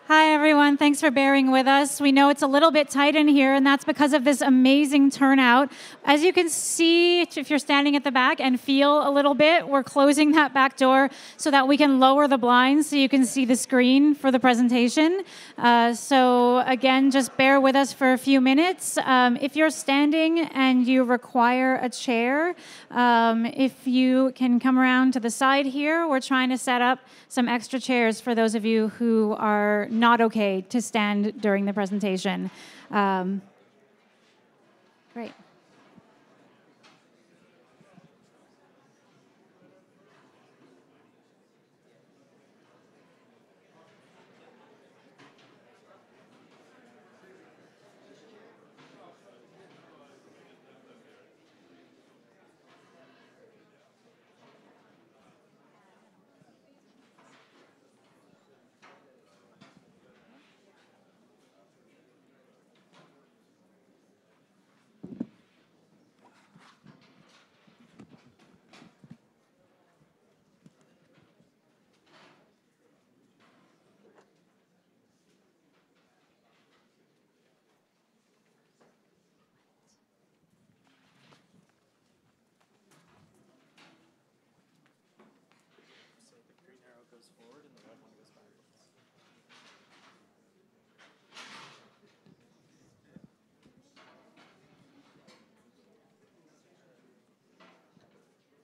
Hi, everyone. Thanks for bearing with us. We know it's a little bit tight in here, and that's because of this amazing turnout. As you can see, if you're standing at the back and feel a little bit, we're closing that back door so that we can lower the blinds so you can see the screen for the presentation. So again, just bear with us for a few minutes. If you're standing and you require a chair, if you can come around to the side here, we're trying to set up some extra chairs for those of you who are not okay to stand during the presentation. Great.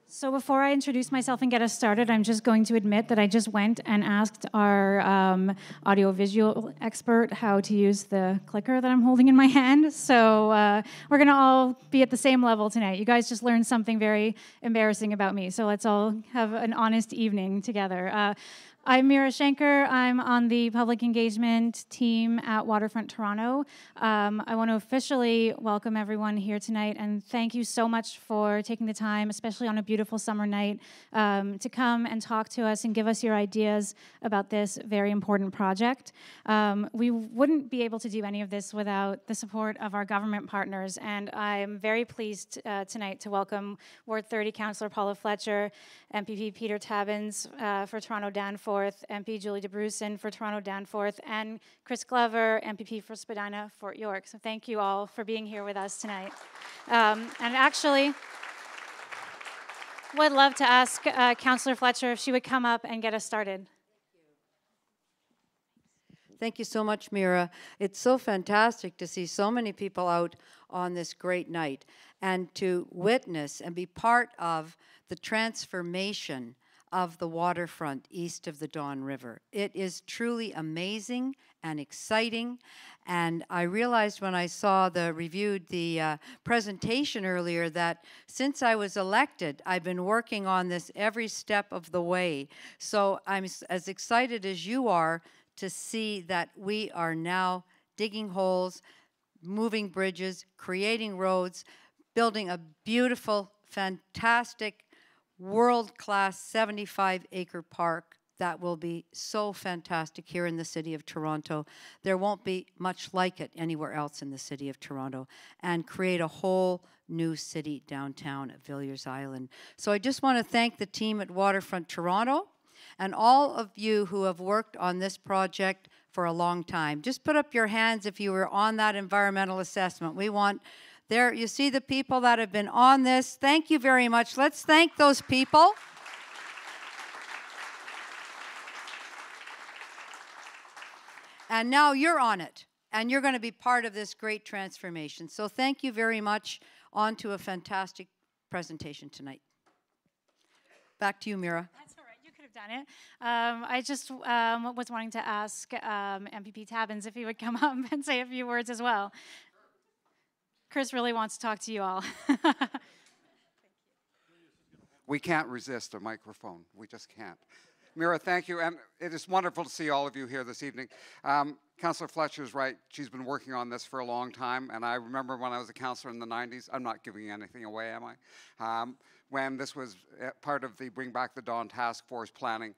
So before I introduce myself and get us started, I'm just going to admit that I just went and asked our audiovisual expert how to use the clicker that I'm holding in my hand. So we're going to all be at the same level tonight. You guys just learned something very embarrassing about me. So let's all have an honest evening together. I'm Mira Schenker. I'm on the public engagement team at Waterfront Toronto. I want to officially welcome everyone here tonight and thank you so much for taking the time, especially on a beautiful summer night, to come and talk to us and give us your ideas about this very important project. We wouldn't be able to do any of this without the support of our government partners, and I'm very pleased tonight to welcome Ward 30 Councillor Paula Fletcher, MPP Peter Tabuns for Toronto Danforth, MP Julie Dabrusin for Toronto Danforth, and Chris Glover, MPP for Spadina, Fort York. So thank you all for being here with us tonight. And actually, would love to ask Councillor Fletcher if she would come up and get us started. Thank you so much, Mira. It's so fantastic to see so many people out on this great night and to witness and be part of the transformation of the waterfront east of the Don River. It is truly amazing and exciting, and I realized when I saw reviewed the presentation earlier that since I was elected, I've been working on this every step of the way. So I'm as excited as you are to see that we are now digging holes, moving bridges, creating roads, building a beautiful, fantastic, world-class 75-acre park that will be so fantastic here in the city of Toronto. There won't be much like it anywhere else in the city of Toronto, and create a whole new city downtown at Villiers Island. So I just want to thank the team at Waterfront Toronto and all of you who have worked on this project for a long time. Just put up your hands if you were on that environmental assessment. We want there, you see the people that have been on this. Thank you very much. Let's thank those people. And now you're on it, and you're going to be part of this great transformation. So thank you very much. On to a fantastic presentation tonight. Back to you, Mira. That's all right. You could have done it. I just was wanting to ask MPP Tabuns if he would come up and say a few words as well. Chris really wants to talk to you all. We can't resist a microphone. We just can't. Mira, thank you. And it is wonderful to see all of you here this evening. Councillor Fletcher is right. She's been working on this for a long time. And I remember when I was a councillor in the 90s, I'm not giving anything away, am I? When this was part of the Bring Back the Dawn task force planning.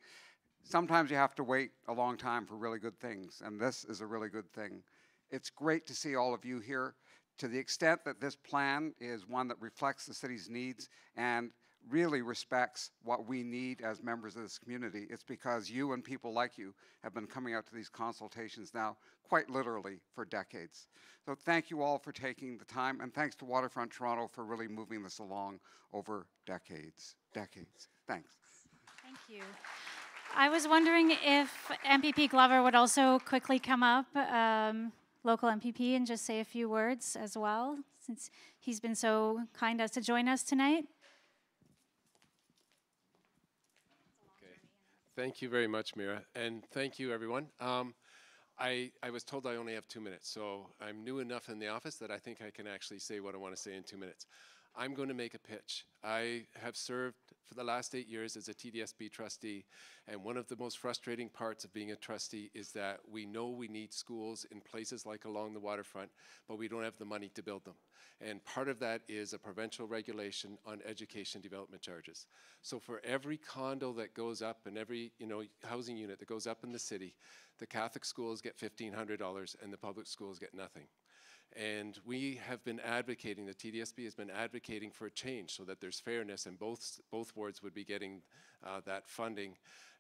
Sometimes you have to wait a long time for really good things. And this is a really good thing. It's great to see all of you here. To the extent that this plan is one that reflects the city's needs and really respects what we need as members of this community. It's because you and people like you have been coming out to these consultations now quite literally for decades. So thank you all for taking the time, and thanks to Waterfront Toronto for really moving this along over decades. Thanks. Thank you. I was wondering if MPP Glover would also quickly come up, local MPP, and just say a few words as well, since he's been so kind as to join us tonight. Thank you very much, Mira, and thank you, everyone. I was told I only have 2 minutes, so I'm new enough in the office that I think I can actually say what I want to say in 2 minutes. I'm going to make a pitch. I have served for the last 8 years as a TDSB trustee, and one of the most frustrating parts of being a trustee is that we know we need schools in places like along the waterfront, but we don't have the money to build them. And part of that is a provincial regulation on education development charges. So for every condo that goes up and every housing unit that goes up in the city, the Catholic schools get $1,500 and the public schools get nothing. And we have been advocating, the TDSB has been advocating for a change so that there's fairness and both wards would be getting that funding.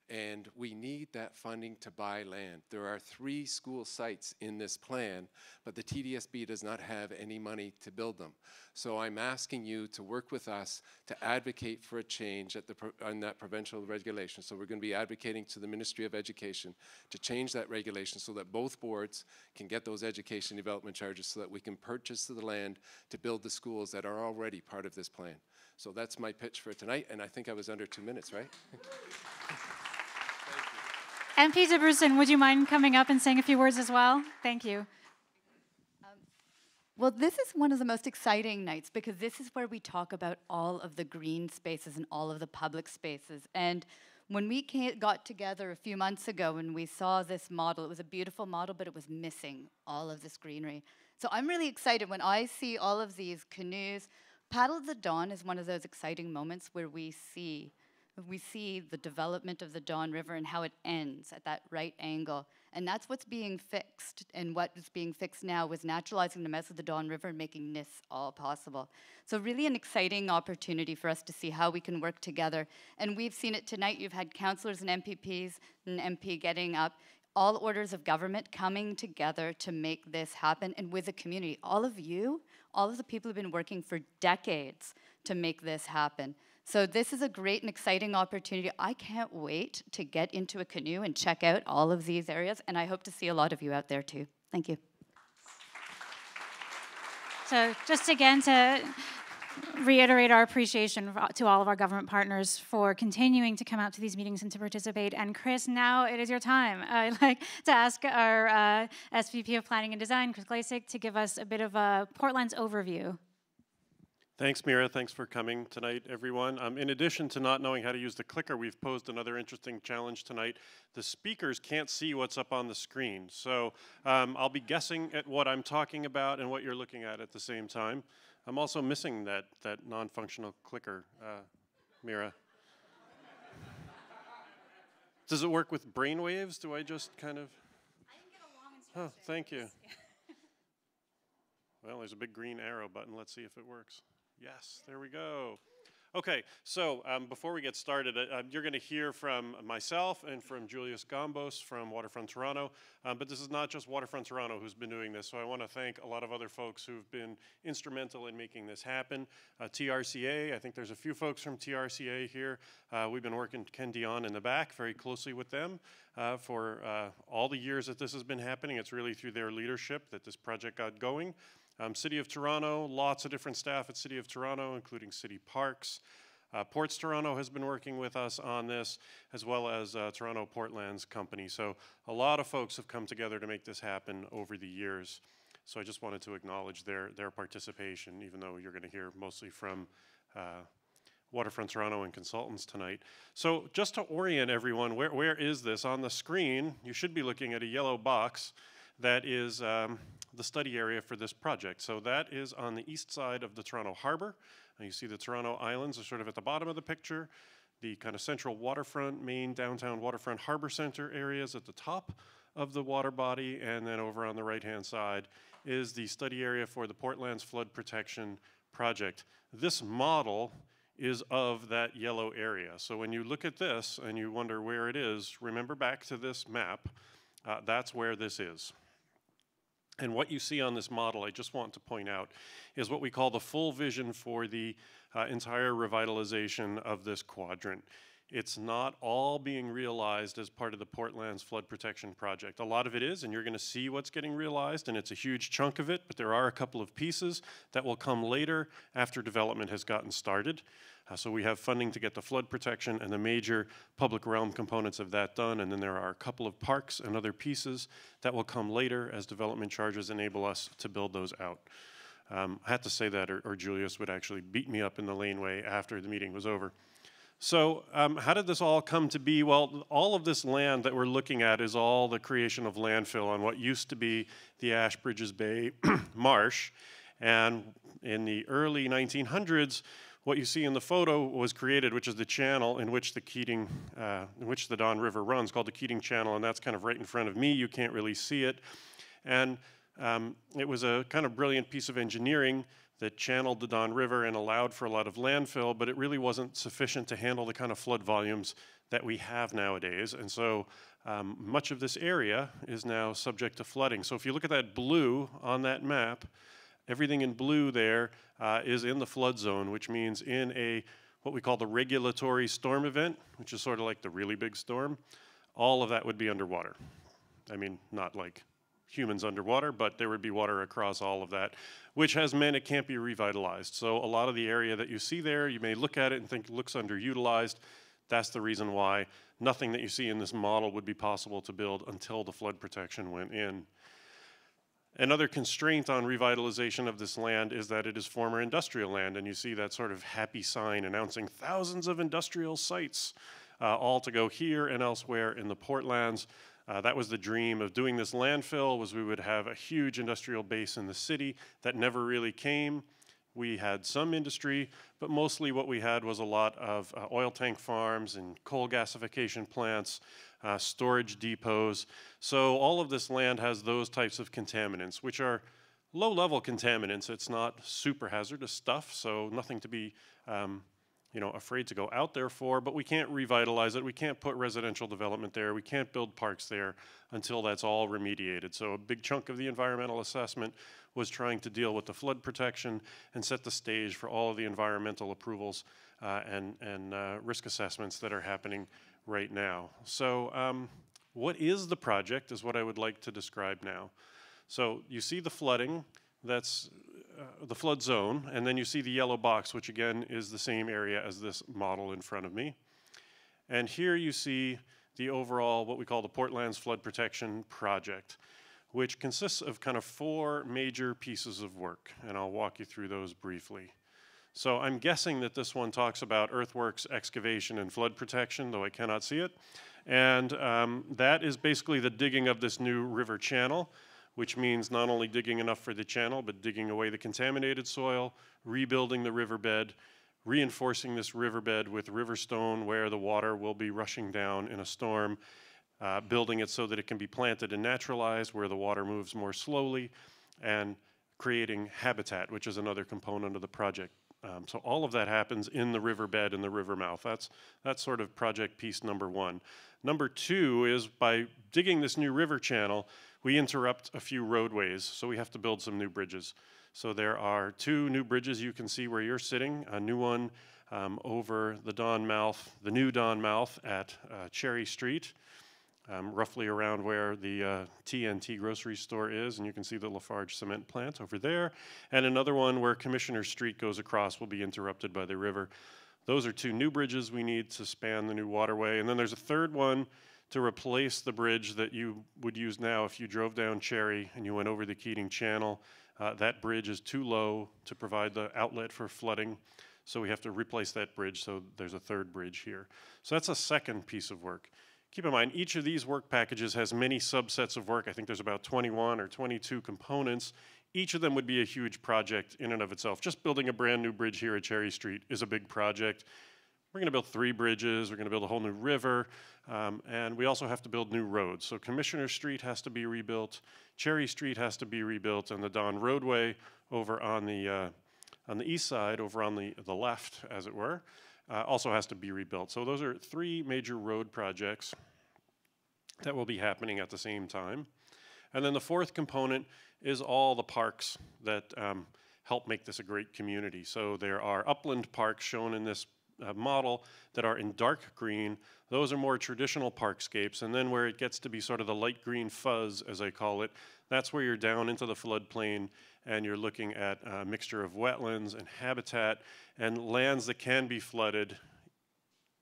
And we need that funding to buy land. There are 3 school sites in this plan, but the TDSB does not have any money to build them. So I'm asking you to work with us to advocate for a change on that provincial regulation. So we're going to be advocating to the Ministry of Education to change that regulation so that both boards can get those education development charges so that we can purchase the land to build the schools that are already part of this plan. So that's my pitch for tonight, and I think I was under 2 minutes, right? MP Dabrusin, would you mind coming up and saying a few words as well? Thank you. Well, this is one of the most exciting nights because this is where we talk about all of the green spaces and all of the public spaces. And when we got together a few months ago and we saw this model, it was a beautiful model, but it was missing all of this greenery. So I'm really excited when I see all of these canoes. Paddle of the Dawn is one of those exciting moments where we see the development of the Dawn River and how it ends at that right angle. And that's what's being fixed. And what is being fixed now was naturalizing the mouth of the Dawn River and making this all possible. So really an exciting opportunity for us to see how we can work together. And we've seen it tonight. You've had councillors and MPPs and MP getting up, all orders of government coming together to make this happen. And with the community, all of you, all of the people who've been working for decades to make this happen. So this is a great and exciting opportunity. I can't wait to get into a canoe and check out all of these areas, and I hope to see a lot of you out there too. Thank you. So just again to reiterate our appreciation to all of our government partners for continuing to come out to these meetings and to participate. And Chris, now it is your time. I'd like to ask our SVP of Planning and Design, Chris Glaisek, to give us a bit of a Portland's overview. Thanks, Mira. Thanks for coming tonight, everyone. In addition to not knowing how to use the clicker, we've posed another interesting challenge tonight. The speakers can't see what's up on the screen, so I'll be guessing at what I'm talking about and what you're looking at the same time. I'm also missing that non-functional clicker, Mira. Does it work with brainwaves? Do I just kind of... I can get a long instruction. Oh, thank you. Well, there's a big green arrow button. Let's see if it works. Yes, there we go. Okay, so before we get started, you're going to hear from myself and from Julius Gombos from Waterfront Toronto, but this is not just Waterfront Toronto who's been doing this, so I want to thank a lot of other folks who've been instrumental in making this happen. TRCA, I think there's a few folks from TRCA here. We've been working, Ken Dion in the back, very closely with them for all the years that this has been happening. It's really through their leadership that this project got going. City of Toronto, lots of different staff at City of Toronto, including City Parks. Ports Toronto has been working with us on this, as well as Toronto Portlands Company. So a lot of folks have come together to make this happen over the years. So I just wanted to acknowledge their participation, even though you're going to hear mostly from Waterfront Toronto and consultants tonight. So just to orient everyone, where is this? On the screen, you should be looking at a yellow box that is the study area for this project. So that is on the east side of the Toronto Harbor. And you see the Toronto Islands are sort of at the bottom of the picture. The kind of central waterfront, main downtown waterfront harbor center areas at the top of the water body. And then over on the right-hand side is the study area for the Portlands Flood Protection Project. This model is of that yellow area. So when you look at this and you wonder where it is, remember back to this map. That's where this is. And what you see on this model, I just want to point out, is what we call the full vision for the entire revitalization of this quadrant. It's not all being realized as part of the Portlands Flood Protection Project. A lot of it is, and you're going to see what's getting realized, and it's a huge chunk of it, but there are a couple of pieces that will come later after development has gotten started. So we have funding to get the flood protection and the major public realm components of that done, and then there are a couple of parks and other pieces that will come later as development charges enable us to build those out. I had to say that, or Julius would actually beat me up in the laneway after the meeting was over. So how did this all come to be? Well, all of this land that we're looking at is all the creation of landfill on what used to be the Ashbridges Bay Marsh. And in the early 1900s, what you see in the photo was created, which is the channel in which the Don River runs, called the Keating Channel, and that's kind of right in front of me. You can't really see it. And it was a kind of brilliant piece of engineering that channeled the Don River and allowed for a lot of landfill, but it really wasn't sufficient to handle the kind of flood volumes that we have nowadays. And so much of this area is now subject to flooding. So if you look at that blue on that map, everything in blue there is in the flood zone, which means in what we call the regulatory storm event, which is sort of like the really big storm, all of that would be underwater. I mean, not like humans underwater, but there would be water across all of that, which has meant it can't be revitalized. So a lot of the area that you see there, you may look at it and think it looks underutilized. That's the reason why nothing that you see in this model would be possible to build until the flood protection went in. Another constraint on revitalization of this land is that it is former industrial land, and you see that sort of happy sign announcing thousands of industrial sites, all to go here and elsewhere in the Portlands. That was the dream of doing this landfill, was we would have a huge industrial base in the city. That never really came. We had some industry, but mostly what we had was a lot of oil tank farms and coal gasification plants, storage depots. So all of this land has those types of contaminants, which are low-level contaminants. It's not super hazardous stuff, so nothing to be afraid to go out there for, but we can't revitalize it. We can't put residential development there. We can't build parks there until that's all remediated. So a big chunk of the environmental assessment was trying to deal with the flood protection and set the stage for all of the environmental approvals and risk assessments that are happening right now. So what is the project is what I would like to describe now. So you see the flooding, that's the flood zone, and then you see the yellow box, which again is the same area as this model in front of me. And here you see the overall, what we call the Portlands Flood Protection Project, which consists of kind of 4 major pieces of work, and I'll walk you through those briefly. So I'm guessing that this one talks about earthworks, excavation, and flood protection, though I cannot see it. And that is basically the digging of this new river channel, which means not only digging enough for the channel, but digging away the contaminated soil, rebuilding the riverbed, reinforcing this riverbed with river stone where the water will be rushing down in a storm, building it so that it can be planted and naturalized where the water moves more slowly, and creating habitat, which is another component of the project. So all of that happens in the riverbed and the river mouth. That's sort of project piece number 1. Number 2 is by digging this new river channel, we interrupt a few roadways, so we have to build some new bridges. So there are 2 new bridges you can see where you're sitting, a new one over the Don Mouth, the new Don Mouth at Cherry Street, roughly around where the TNT grocery store is, and you can see the Lafarge cement plant over there, and another one where Commissioner Street goes across will be interrupted by the river. Those are 2 new bridges we need to span the new waterway, and then there's a third one to replace the bridge that you would use now if you drove down Cherry and you went over the Keating Channel. That bridge is too low to provide the outlet for flooding, so we have to replace that bridge, so there's a third bridge here. So that's a second piece of work. Keep in mind, each of these work packages has many subsets of work. I think there's about 21 or 22 components. Each of them would be a huge project in and of itself. Just building a brand new bridge here at Cherry Street is a big project. We're going to build 3 bridges, we're going to build a whole new river, and we also have to build new roads. So Commissioner Street has to be rebuilt, Cherry Street has to be rebuilt, and the Don Roadway over on the on the east side, over on the left, as it were, also has to be rebuilt. So those are 3 major road projects that will be happening at the same time. And then the 4th component is all the parks that help make this a great community. So there are upland parks shown in this model that are in dark green. Those are more traditional parkscapes. And then where it gets to be sort of the light green fuzz, as I call it, that's where you're down into the floodplain and you're looking at a mixture of wetlands and habitat and lands that can be flooded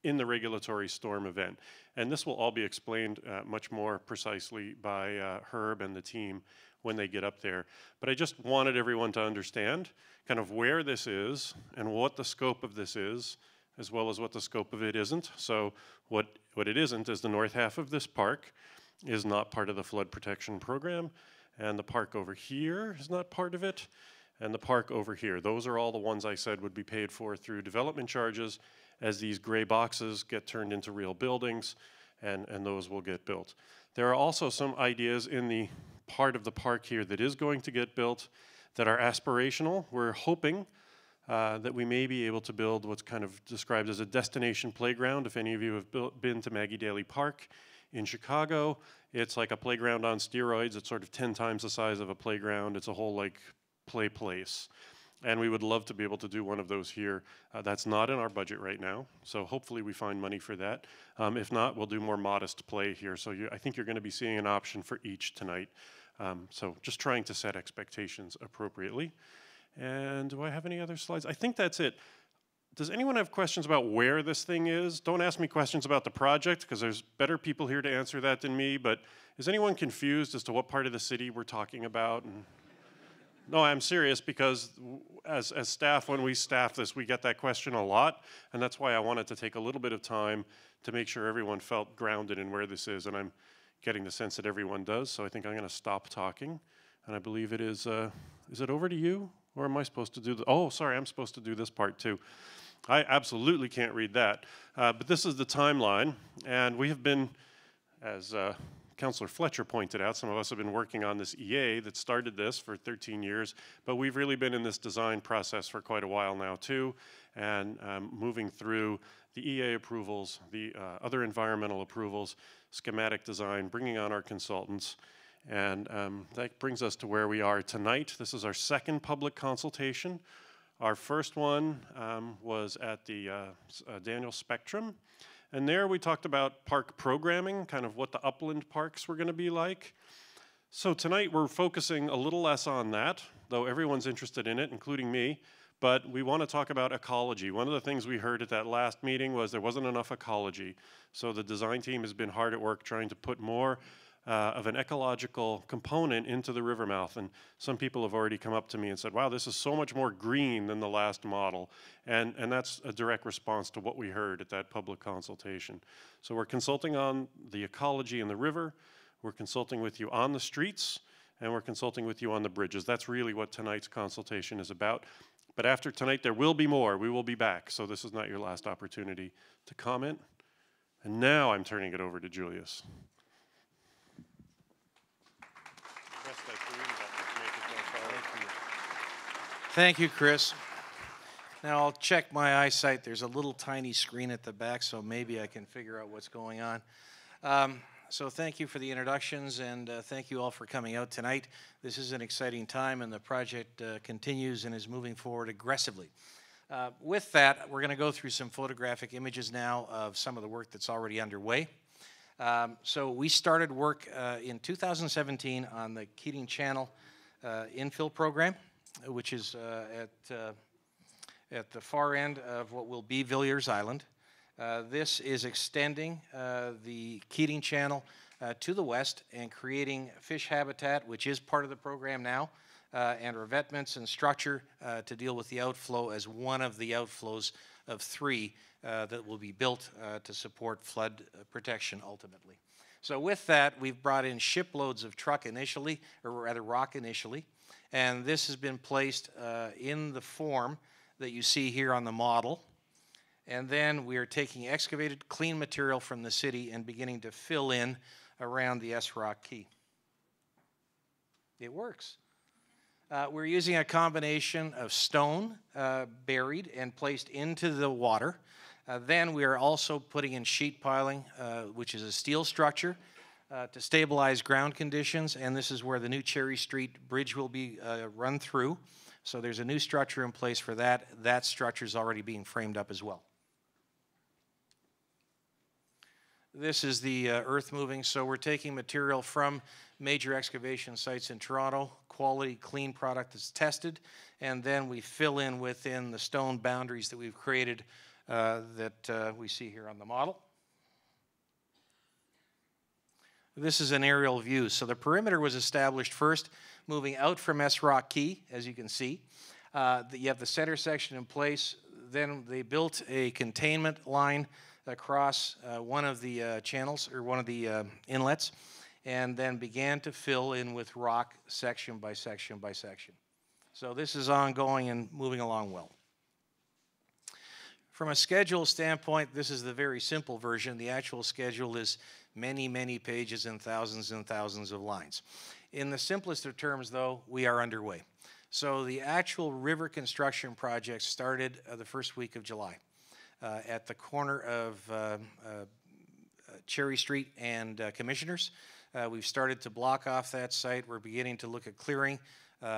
in the regulatory storm event. And this will all be explained much more precisely by Herb and the team when they get up there. But I just wanted everyone to understand kind of where this is and what the scope of this is, as well as what the scope of it isn't. So what it isn't is the north half of this park is not part of the flood protection program, and the park over here is not part of it, and the park over here. Those are all the ones I said would be paid for through development charges as these gray boxes get turned into real buildings, and those will get built. There are also some ideas in the part of the park here that is going to get built that are aspirational. We're hoping that we may be able to build what's kind of described as a destination playground. If any of you have been to Maggie Daley Park in Chicago, it's like a playground on steroids. It's sort of 10 times the size of a playground. It's a whole like play place. And we would love to be able to do one of those here. That's not in our budget right now, so hopefully we find money for that. If not, we'll do more modest play here. So I think you're going to be seeing an option for each tonight. So just trying to set expectations appropriately. And do I have any other slides? I think that's it. Does anyone have questions about where this thing is? Don't ask me questions about the project, because there's better people here to answer that than me, but is anyone confused as to what part of the city we're talking about? And no, I'm serious, because as staff, when we staff this, we get that question a lot, and that's why I wanted to take a little bit of time to make sure everyone felt grounded in where this is, and I'm getting the sense that everyone does, so I think I'm going to stop talking, and I believe it is it over to you, or am I supposed to do oh, sorry, I'm supposed to do this part too. I absolutely can't read that, but this is the timeline, and we have been, as Councillor Fletcher pointed out, some of us have been working on this EA that started this for 13 years, but we've really been in this design process for quite a while now too, and moving through the EA approvals, the other environmental approvals, schematic design, bringing on our consultants, and that brings us to where we are tonight. This is our 2nd public consultation. Our first one was at the Daniel Spectrum. And there we talked about park programming, kind of what the upland parks were going to be like. So tonight we're focusing a little less on that, though everyone's interested in it, including me. But we want to talk about ecology. One of the things we heard at that last meeting was there wasn't enough ecology. So the design team has been hard at work trying to put more of an ecological component into the river mouth. And some people have already come up to me and said, wow, this is so much more green than the last model. And that's a direct response to what we heard at that public consultation. So we're consulting on the ecology in the river, we're consulting with you on the streets, and we're consulting with you on the bridges. That's really what tonight's consultation is about. But after tonight, there will be more. We will be back. So this is not your last opportunity to comment. And now I'm turning it over to Julius. Thank you, Chris. Now I'll check my eyesight. There's a little tiny screen at the back, so maybe I can figure out what's going on. So thank you for the introductions, and thank you all for coming out tonight. This is an exciting time, and the project continues and is moving forward aggressively. With that, we're going to go through some photographic images now of some of the work that's already underway. So we started work in 2017 on the Keating Channel infill program, which is at the far end of what will be Villiers Island. This is extending the Keating Channel to the west and creating fish habitat, which is part of the program now, and revetments and structure to deal with the outflow as one of the outflows of 3 that will be built to support flood protection ultimately. So with that, we've brought in shiploads of rock initially, and this has been placed in the form that you see here on the model. And then we are taking excavated clean material from the city and beginning to fill in around the S-Rock Quay. It works. We're using a combination of stone buried and placed into the water. Then we are also putting in sheet piling, which is a steel structure to stabilize ground conditions, and this is where the new Cherry Street Bridge will be run through. So there's a new structure in place for that. That structure is already being framed up as well. This is the earth moving, so we're taking material from major excavation sites in Toronto, quality, clean product that's tested, and then we fill in within the stone boundaries that we've created that we see here on the model. This is an aerial view. So the perimeter was established first, moving out from S Rock Key, as you can see. You have the center section in place. Then they built a containment line across one of the channels, or one of the inlets, and then began to fill in with rock section by section by section. So this is ongoing and moving along well. From a schedule standpoint, this is the very simple version. The actual schedule is many, many pages and thousands of lines. In the simplest of terms, though, we are underway. So the actual river construction project started the first week of July at the corner of Cherry Street and Commissioners. We've started to block off that site. We're beginning to look at clearing,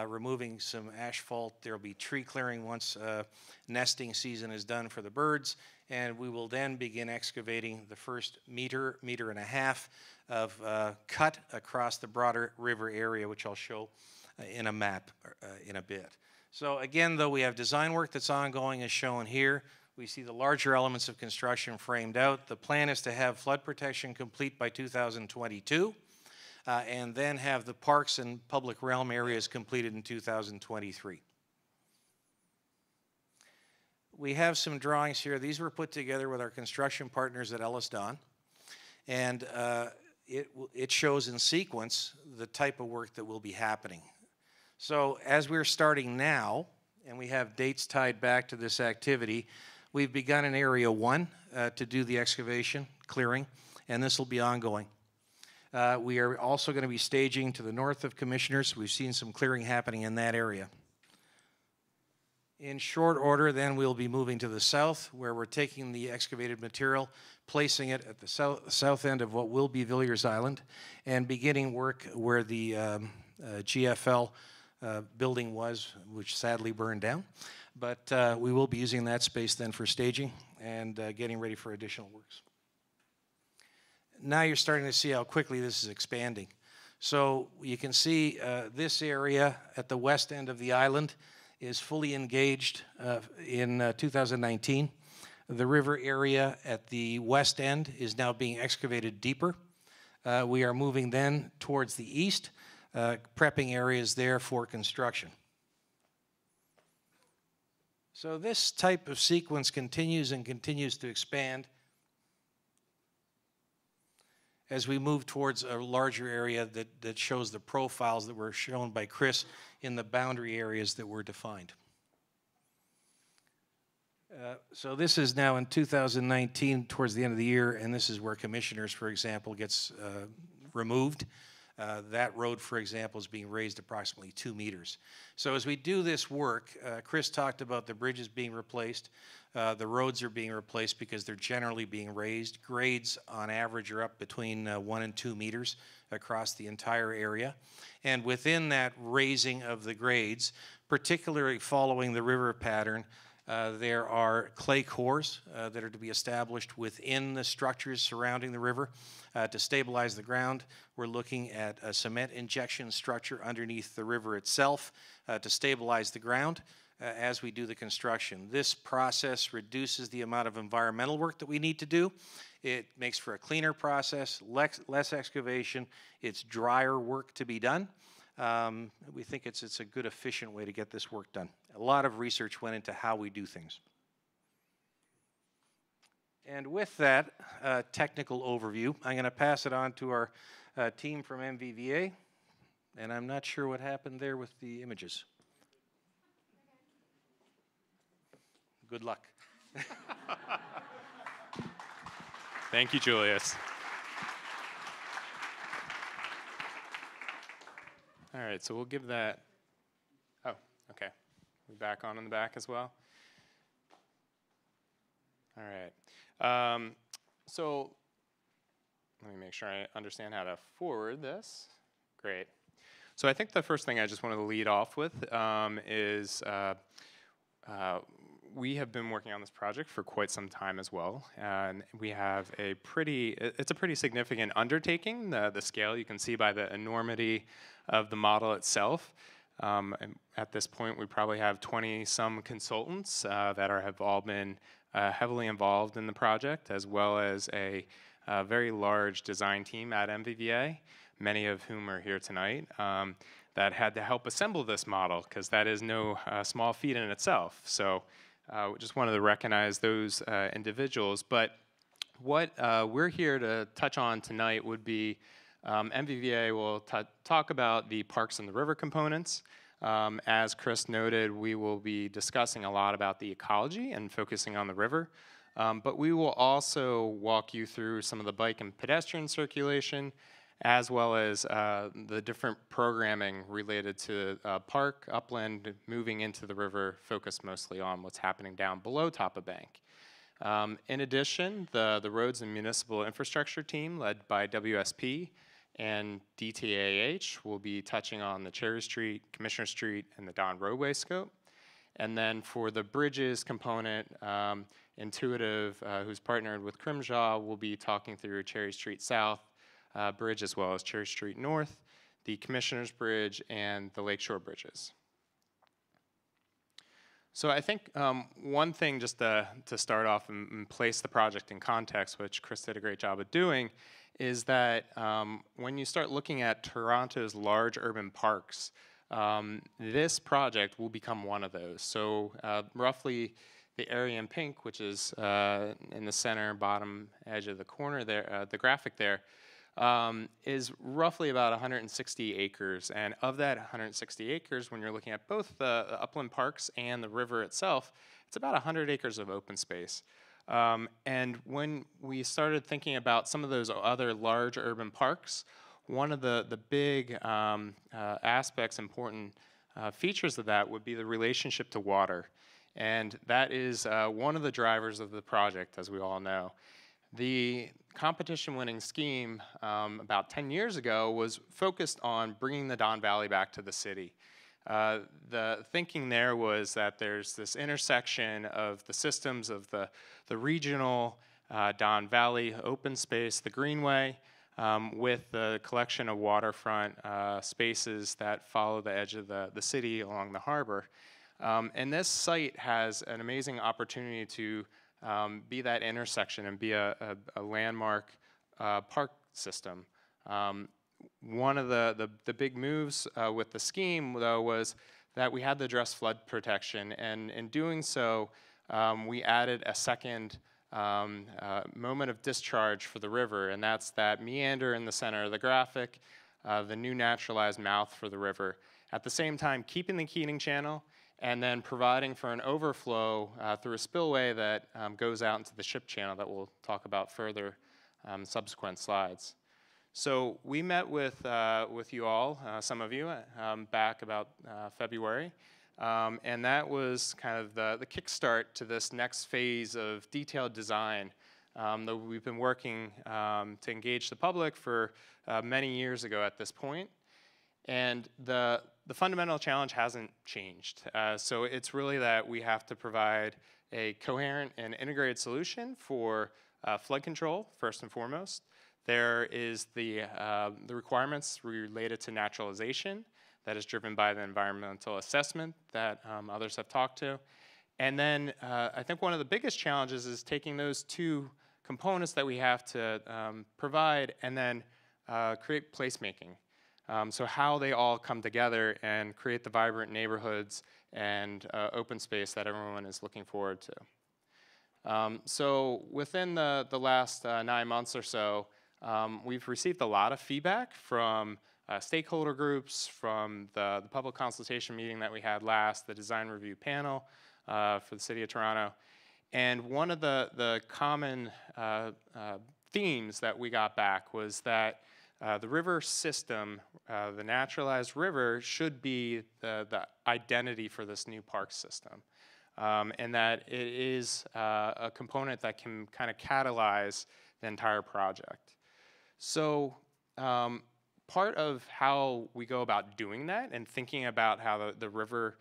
removing some asphalt. There will be tree clearing once nesting season is done for the birds, and we will then begin excavating the first meter and a half of cut across the broader river area, which I'll show in a map in a bit. So again, though, we have design work that's ongoing as shown here. We see the larger elements of construction framed out. The plan is to have flood protection complete by 2022. And then have the parks and public realm areas completed in 2023. We have some drawings here. These were put together with our construction partners at Ellis Don, and it shows in sequence the type of work that will be happening. So as we're starting now, and we have dates tied back to this activity, we've begun in Area 1 to do the excavation, clearing, and this will be ongoing. We are also going to be staging to the north of Commissioners. We've seen some clearing happening in that area. In short order, then, we'll be moving to the south, where we're taking the excavated material, placing it at the south end of what will be Villiers Island, and beginning work where the GFL building was, which sadly burned down. But we will be using that space then for staging and getting ready for additional works. Now you're starting to see how quickly this is expanding. So you can see this area at the west end of the island is fully engaged in 2019. The river area at the west end is now being excavated deeper. We are moving then towards the east, prepping areas there for construction. So this type of sequence continues and continues to expand as we move towards a larger area that shows the profiles that were shown by Chris in the boundary areas that were defined. So this is now in 2019, towards the end of the year, and this is where Commissioners, for example, gets removed. That road, for example, is being raised approximately 2 meters. So as we do this work, Chris talked about the bridges being replaced. The roads are being replaced because they're generally being raised. Grades, on average, are up between 1 and 2 meters across the entire area. And within that raising of the grades, particularly following the river pattern, there are clay cores that are to be established within the structures surrounding the river to stabilize the ground. We're looking at a cement injection structure underneath the river itself to stabilize the ground as we do the construction. This process reduces the amount of environmental work that we need to do. It makes for a cleaner process, less excavation. It's drier work to be done. We think it's a good, efficient way to get this work done. A lot of research went into how we do things. And with that technical overview, I'm going to pass it on to our team from MVVA. And I'm not sure what happened there with the images. Good luck. Thank you, Julius. All right, so we'll give that Okay, we back on in the back as well? All right. So let me make sure I understand how to forward this. Great. So I think the first thing I just wanted to lead off with is we have been working on this project for quite some time as well, and we have it's a pretty significant undertaking. The scale you can see by the enormity of the model itself. And at this point, we probably have 20-some consultants that have all been heavily involved in the project, as well as a very large design team at MVVA, many of whom are here tonight, that had to help assemble this model, because that is no small feat in itself. So we just wanted to recognize those individuals. But what we're here to touch on tonight would be MVVA will talk about the parks and the river components. As Chris noted, we will be discussing a lot about the ecology and focusing on the river. But we will also walk you through some of the bike and pedestrian circulation, as well as the different programming related to park, upland, moving into the river, focused mostly on what's happening down below top of bank. In addition, the Roads and Municipal Infrastructure team, led by WSP and DTAH, will be touching on the Cherry Street, Commissioner Street, and the Don roadway scope. And then for the bridges component, Intuitive, who's partnered with Crimshaw, will be talking through Cherry Street South Bridge, as well as Cherry Street North, the Commissioner's Bridge, and the Lakeshore Bridges. So I think one thing, just to start off and place the project in context, which Chris did a great job of doing, is that when you start looking at Toronto's large urban parks, this project will become one of those. So roughly the area in pink, which is in the center bottom edge of the corner there, the graphic there, is roughly about 160 acres. And of that 160 acres, when you're looking at both the upland parks and the river itself, it's about 100 acres of open space. And when we started thinking about some of those other large urban parks, one of the big aspects, important features of that would be the relationship to water. And that is one of the drivers of the project, as we all know. The competition-winning scheme about 10 years ago was focused on bringing the Don Valley back to the city. The thinking there was that there's this intersection of the systems of the regional Don Valley open space, the Greenway, with the collection of waterfront spaces that follow the edge of the city along the harbor. And this site has an amazing opportunity to be that intersection and be a landmark park system. One of the big moves with the scheme, though, was that we had to address flood protection, and in doing so, we added a second moment of discharge for the river, and that's that meander in the center of the graphic, the new naturalized mouth for the river. At the same time, keeping the Keating Channel, and then providing for an overflow through a spillway that goes out into the ship channel that we'll talk about further in subsequent slides. So we met with you all, some of you, back about February, and that was kind of the kickstart to this next phase of detailed design that we've been working to engage the public for many years ago at this point. And the fundamental challenge hasn't changed. So it's really that we have to provide a coherent and integrated solution for flood control, first and foremost. There is the requirements related to naturalization that is driven by the environmental assessment that others have talked to. And then I think one of the biggest challenges is taking those two components that we have to provide and then create placemaking. So how they all come together and create the vibrant neighborhoods and open space that everyone is looking forward to. So within the last 9 months or so, we've received a lot of feedback from stakeholder groups, from the public consultation meeting that we had last, the design review panel for the City of Toronto. And one of the common themes that we got back was that the river system, the naturalized river, should be the identity for this new park system. And that it is a component that can kind of catalyze the entire project. So part of how we go about doing that and thinking about how the river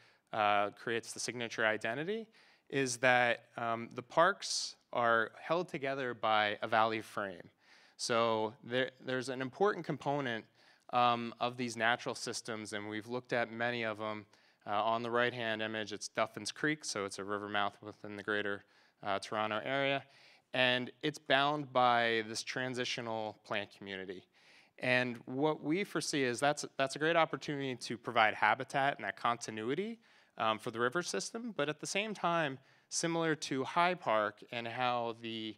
creates the signature identity is that the parks are held together by a valley frame. So there's an important component of these natural systems, and we've looked at many of them. On the right-hand image, it's Duffin's Creek, so it's a river mouth within the greater Toronto area. And it's bound by this transitional plant community. And what we foresee is that's a great opportunity to provide habitat and that continuity for the river system, but at the same time, similar to High Park and how the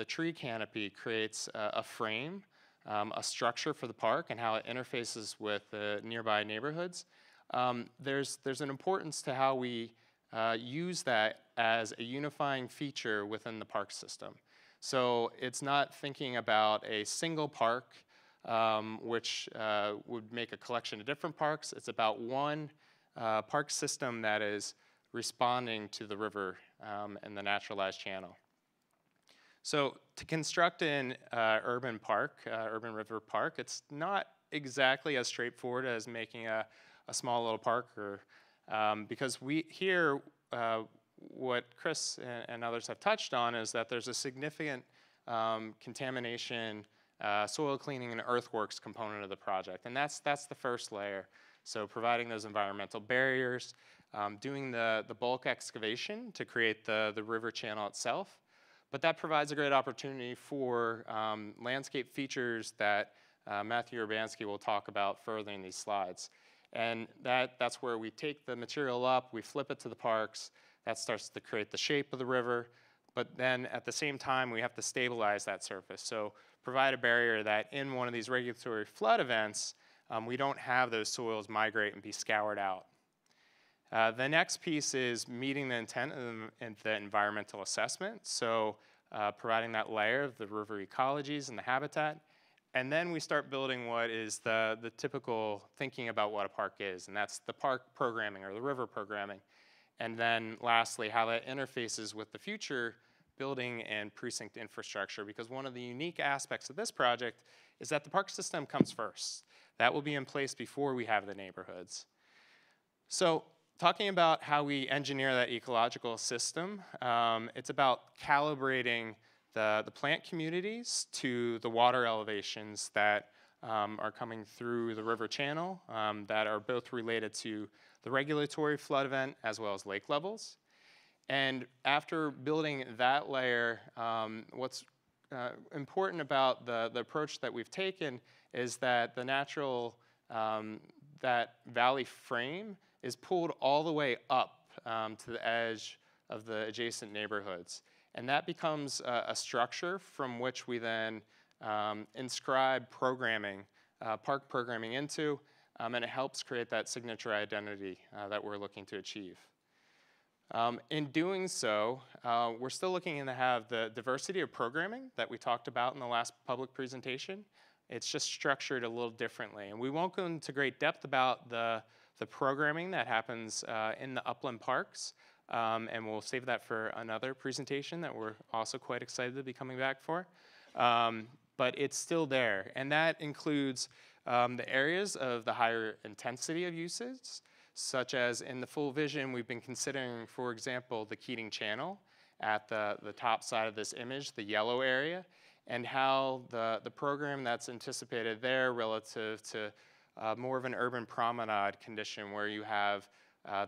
tree canopy creates a frame, a structure for the park, and how it interfaces with the nearby neighborhoods, there's an importance to how we use that as a unifying feature within the park system. So it's not thinking about a single park, which would make a collection of different parks. It's about one park system that is responding to the river and the naturalized channel. So to construct an urban park, urban river park, it's not exactly as straightforward as making a small little park, or because what Chris and others have touched on is that there's a significant contamination, soil cleaning, and earthworks component of the project, and that's the first layer. So providing those environmental barriers, doing the bulk excavation to create the river channel itself, but that provides a great opportunity for landscape features that Matthew Urbanski will talk about further in these slides. And that's where we take the material up, we flip it to the parks, that starts to create the shape of the river, but then at the same time we have to stabilize that surface. So provide a barrier that in one of these regulatory flood events, we don't have those soils migrate and be scoured out. The next piece is meeting the intent of the environmental assessment, so providing that layer of the river ecologies and the habitat. And then we start building what is the typical thinking about what a park is, and that's the park programming or the river programming. And then lastly, how that interfaces with the future building and precinct infrastructure, because one of the unique aspects of this project is that the park system comes first. That will be in place before we have the neighborhoods. So talking about how we engineer that ecological system, it's about calibrating the plant communities to the water elevations that are coming through the river channel that are both related to the regulatory flood event as well as lake levels. And after building that layer, what's important about the approach that we've taken is that the natural, that valley frame is pulled all the way up to the edge of the adjacent neighborhoods. And that becomes a structure from which we then inscribe programming, park programming into, and it helps create that signature identity that we're looking to achieve. In doing so, we're still looking to have the diversity of programming that we talked about in the last public presentation. It's just structured a little differently. And we won't go into great depth about the programming that happens in the upland parks, and we'll save that for another presentation that we're also quite excited to be coming back for. But it's still there, and that includes the areas of the higher intensity of uses, such as in the full vision, we've been considering, for example, the Keating Channel at the top side of this image, the yellow area, and how the program that's anticipated there relative to more of an urban promenade condition where you have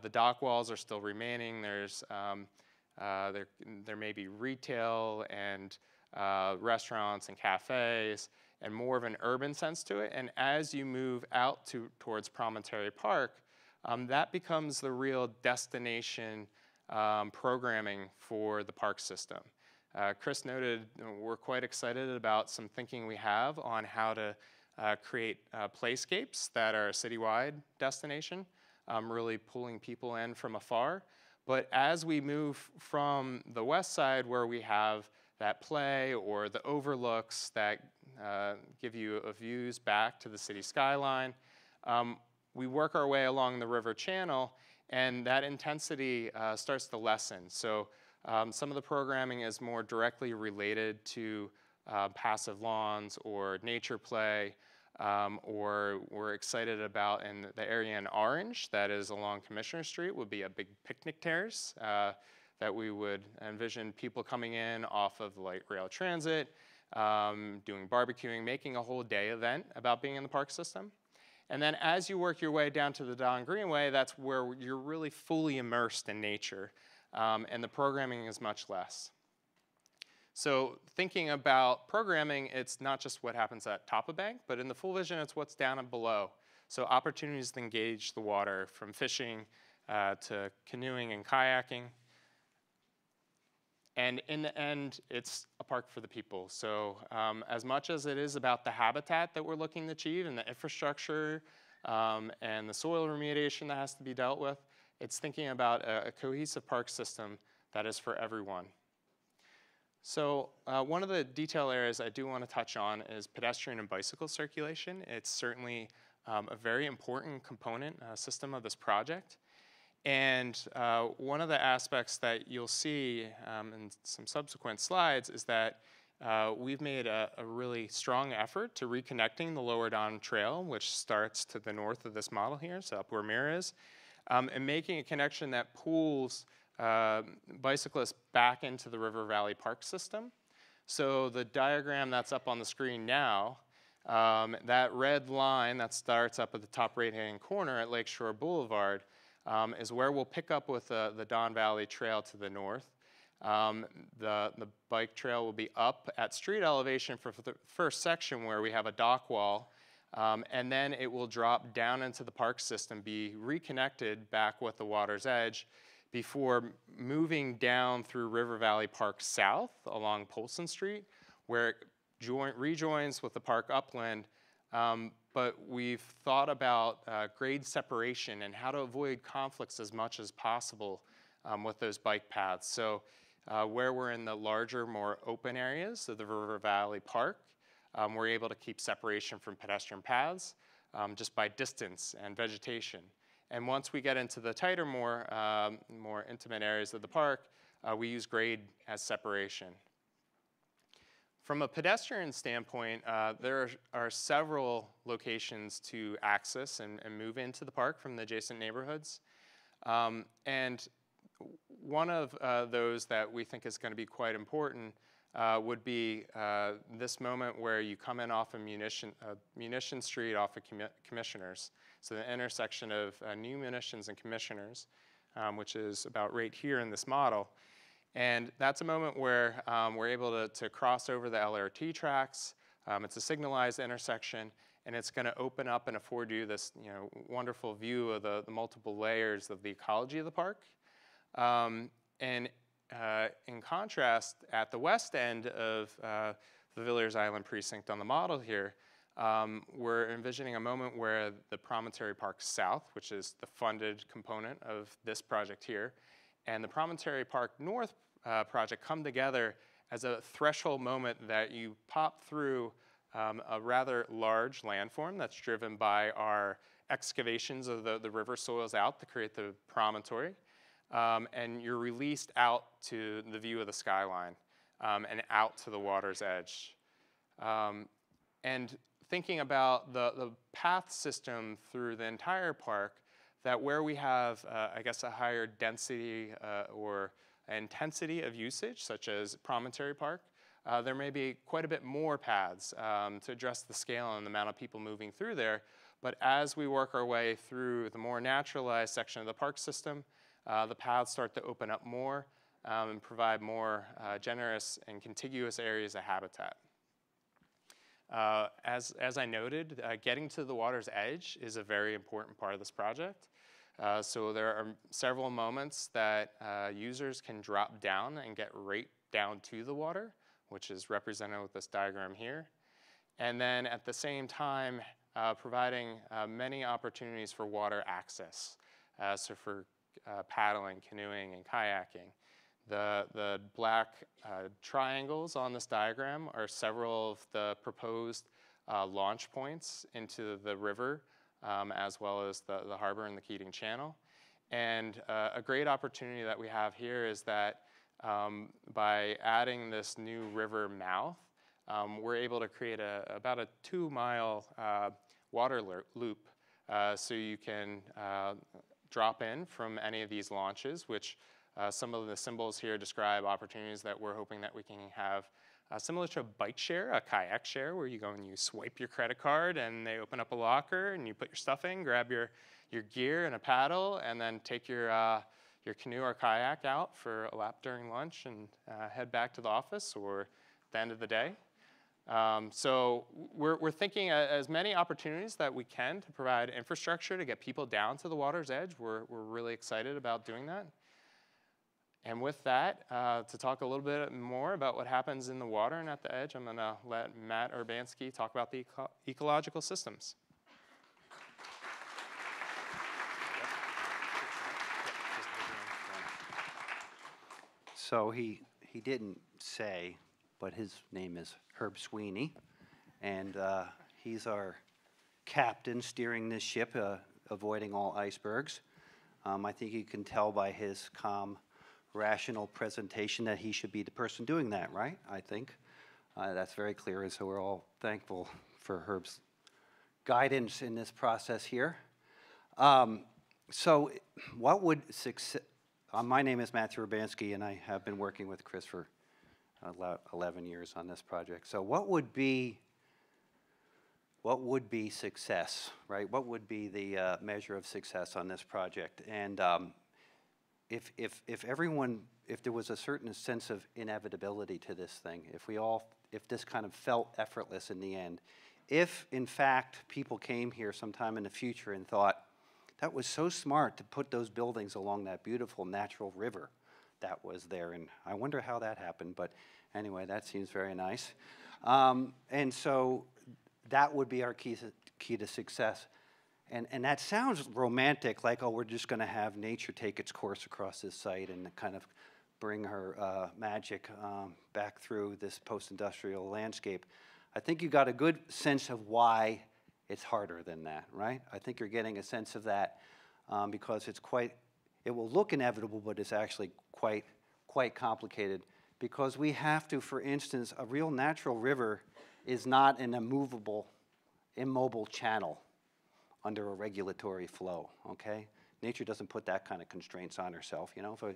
the dock walls are still remaining, there's there may be retail and restaurants and cafes, and more of an urban sense to it. And as you move out towards Promontory Park, that becomes the real destination programming for the park system. Chris noted we're quite excited about some thinking we have on how to create playscapes that are a citywide destination, really pulling people in from afar. But as we move from the west side where we have that play or the overlooks that give you views back to the city skyline. We work our way along the river channel, and that intensity starts to lessen. So some of the programming is more directly related to passive lawns or nature play, or we're excited about in the area in orange that is along Commissioner Street would be a big picnic terrace that we would envision people coming in off of light rail transit, doing barbecuing, making a whole day event about being in the park system. And then as you work your way down to the Don Greenway, that's where you're really fully immersed in nature, and the programming is much less. So thinking about programming, it's not just what happens at top of bank, but in the full vision, it's what's down and below. So opportunities to engage the water, from fishing to canoeing and kayaking. And in the end, it's a park for the people. So as much as it is about the habitat that we're looking to achieve and the infrastructure and the soil remediation that has to be dealt with, it's thinking about a cohesive park system that is for everyone. So one of the detail areas I do want to touch on is pedestrian and bicycle circulation. It's certainly a very important component system of this project. And one of the aspects that you'll see in some subsequent slides is that we've made a really strong effort to reconnecting the Lower Don Trail, which starts to the north of this model here, so up where Mira is, and making a connection that pulls bicyclists back into the River Valley Park system. So the diagram that's up on the screen now, that red line that starts up at the top right-hand corner at Lakeshore Boulevard is where we'll pick up with the Don Valley Trail to the north. The bike trail will be up at street elevation for the first section where we have a dock wall, and then it will drop down into the park system, be reconnected back with the water's edge before moving down through River Valley Park South along Polson Street, where it rejoins with the park Upland. But we've thought about grade separation and how to avoid conflicts as much as possible with those bike paths. So where we're in the larger, more open areas of the River Valley Park, we're able to keep separation from pedestrian paths just by distance and vegetation. And once we get into the tighter, more intimate areas of the park, we use grade as separation. From a pedestrian standpoint, there are several locations to access and move into the park from the adjacent neighborhoods. And one of those that we think is going to be quite important would be this moment where you come in off of Munition Street off of Commissioners. So the intersection of New Munitions and Commissioners, which is about right here in this model. And that's a moment where we're able to cross over the LRT tracks. It's a signalized intersection, and it's going to open up and afford you this wonderful view of the multiple layers of the ecology of the park. And in contrast, at the west end of the Villiers Island precinct on the model here, we're envisioning a moment where the Promontory Park South, which is the funded component of this project here, and the Promontory Park North project come together as a threshold moment that you pop through a rather large landform that's driven by our excavations of the river soils out to create the promontory. And you're released out to the view of the skyline and out to the water's edge. And thinking about the path system through the entire park, that where we have, I guess, a higher density or intensity of usage, such as Promontory Park, there may be quite a bit more paths to address the scale and the amount of people moving through there. But as we work our way through the more naturalized section of the park system, the paths start to open up more and provide more generous and contiguous areas of habitat. As I noted, getting to the water's edge is a very important part of this project. So there are several moments that users can drop down and get right down to the water, which is represented with this diagram here. And then at the same time, providing many opportunities for water access. So for paddling, canoeing, and kayaking. The black triangles on this diagram are several of the proposed launch points into the river, as well as the harbor and the Keating Channel. And a great opportunity that we have here is that by adding this new river mouth, we're able to create about a 2-mile water loop. So you can drop in from any of these launches, which some of the symbols here describe opportunities that we're hoping that we can have similar to a bike share, a kayak share, where you go and you swipe your credit card and they open up a locker and you put your stuff in, grab your gear and a paddle, and then take your canoe or kayak out for a lap during lunch and head back to the office or the end of the day. So we're thinking as many opportunities that we can to provide infrastructure to get people down to the water's edge. We're really excited about doing that. And with that, to talk a little bit more about what happens in the water and at the edge, I'm going to let Matt Urbanski talk about the ecological systems. So he didn't say, but his name is Herb Sweeney, and he's our captain steering this ship, avoiding all icebergs. I think you can tell by his calm, rational presentation that he should be the person doing that, right? I think that's very clear, and so we're all thankful for Herb's guidance in this process here. So what would success... my name is Matthew Urbanski, and I have been working with Chris for 11 years on this project. So what would be success, right? What would be the measure of success on this project? And if there was a certain sense of inevitability to this thing, if this kind of felt effortless in the end, if in fact people came here sometime in the future and thought, that was so smart to put those buildings along that beautiful natural river that was there, and I wonder how that happened, but anyway, that seems very nice. And so that would be our key to success. And that sounds romantic, like, oh, we're just going to have nature take its course across this site and kind of bring her magic back through this post-industrial landscape. I think you got a good sense of why it's harder than that, right? I think you're getting a sense of that because it will look inevitable, but it's actually quite complicated because we have to, for instance, a real natural river is not an immobile channel under a regulatory flow, okay? Nature doesn't put that kind of constraints on herself, you know? If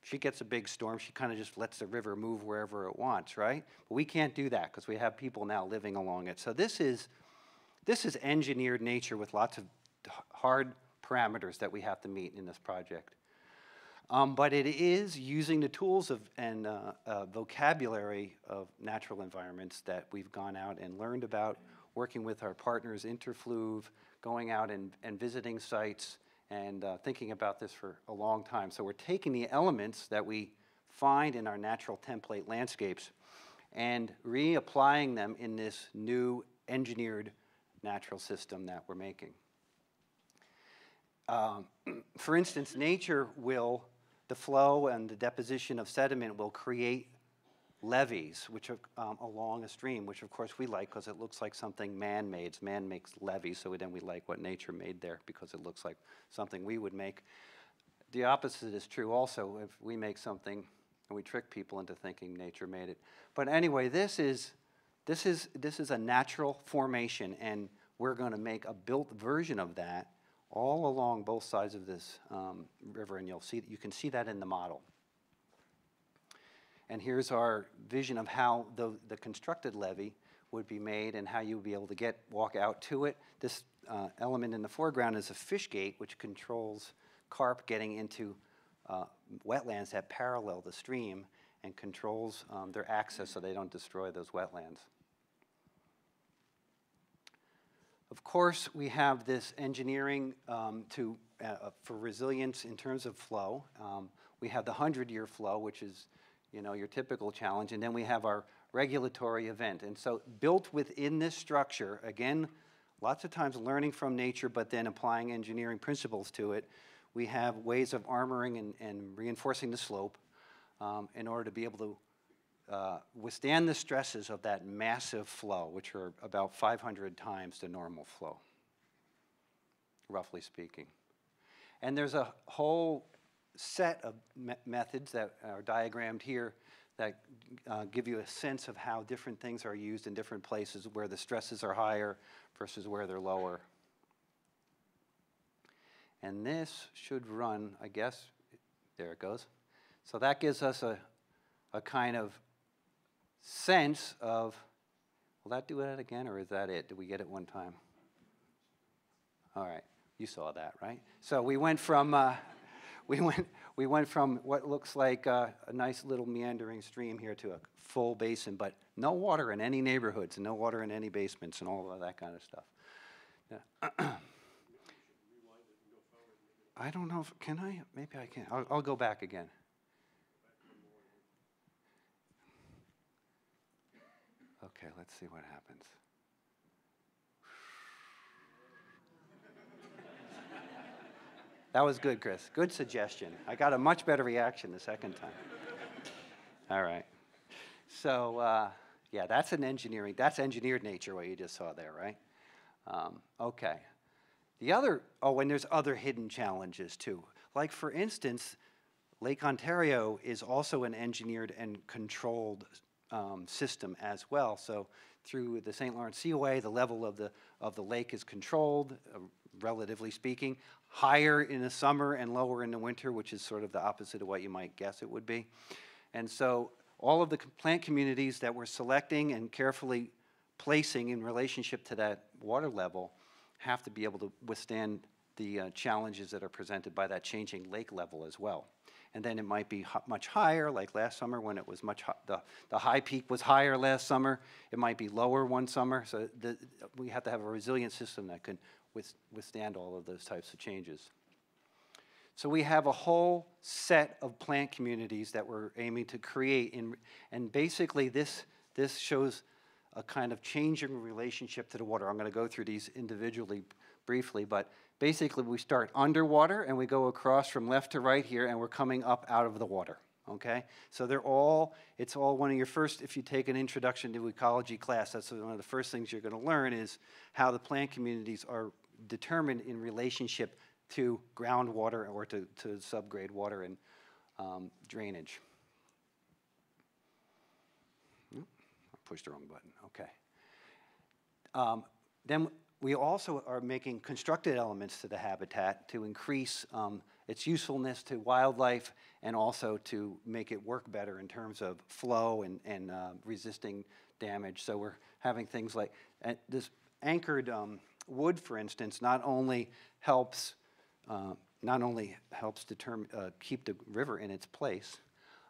she gets a big storm, she kind of just lets the river move wherever it wants, right? But we can't do that because we have people now living along it. So this is engineered nature with lots of hard parameters that we have to meet in this project. But it is using the tools and vocabulary of natural environments that we've gone out and learned about, working with our partners, Interfluve, going out and visiting sites and thinking about this for a long time. So we're taking the elements that we find in our natural template landscapes and reapplying them in this new engineered natural system that we're making. For instance, nature the flow and the deposition of sediment will create levees, which are along a stream, which of course we like because it looks like something man-made. Man makes levees, so then we like what nature made there because it looks like something we would make. The opposite is true also. If we make something and we trick people into thinking nature made it. But anyway, this is a natural formation, and we're going to make a built version of that all along both sides of this river, and you can see that in the model. And here's our vision of how the constructed levee would be made and how you would be able to walk out to it. This element in the foreground is a fish gate, which controls carp getting into wetlands that parallel the stream and controls their access so they don't destroy those wetlands. Of course, we have this engineering for resilience in terms of flow. We have the 100-year flow, which is, you know, your typical challenge, and then we have our regulatory event. And so built within this structure, again, lots of times learning from nature, but then applying engineering principles to it, we have ways of armoring and reinforcing the slope. in order to be able to withstand the stresses of that massive flow, which are about 500 times the normal flow, roughly speaking. And there's a whole set of methods that are diagrammed here that give you a sense of how different things are used in different places where the stresses are higher versus where they're lower. And this should run, I guess, there it goes. So that gives us a kind of sense of, will that do it again, or is that it? Did we get it one time? All right, you saw that, right? So we went from we went from what looks like a nice little meandering stream here to a full basin, but no water in any neighborhoods, and no water in any basements, and all of that kind of stuff. Yeah. I don't know if, can I? Maybe I can. I'll go back again. Okay, let's see what happens. That was good, Chris. Good suggestion. I got a much better reaction the second time. All right. So, yeah, that's engineered nature, what you just saw there, right? Okay. The other, and there's other hidden challenges too. Like, for instance, Lake Ontario is also an engineered and controlled system as well. So through the St. Lawrence Seaway, the level of the lake is controlled, relatively speaking, higher in the summer and lower in the winter, which is sort of the opposite of what you might guess it would be. And so all of the plant communities that we're selecting and carefully placing in relationship to that water level have to be able to withstand the challenges that are presented by that changing lake level as well. And then it might be much higher, like last summer when it was the high peak was higher last summer. It might be lower one summer. So we have to have a resilient system that can withstand all of those types of changes. So we have a whole set of plant communities that we're aiming to create. And basically this shows a kind of changing relationship to the water. I'm going to go through these individually briefly, but basically we start underwater and we go across from left to right here and we're coming up out of the water, okay? So it's all one of your first, if you take an introduction to ecology class, that's one of the first things you're going to learn is how the plant communities are determined in relationship to groundwater or to subgrade water and drainage. I pushed the wrong button, okay. Then we also are making constructed elements to the habitat to increase its usefulness to wildlife and also to make it work better in terms of flow and resisting damage. So we're having things like this anchored wood, for instance, not only helps keep the river in its place,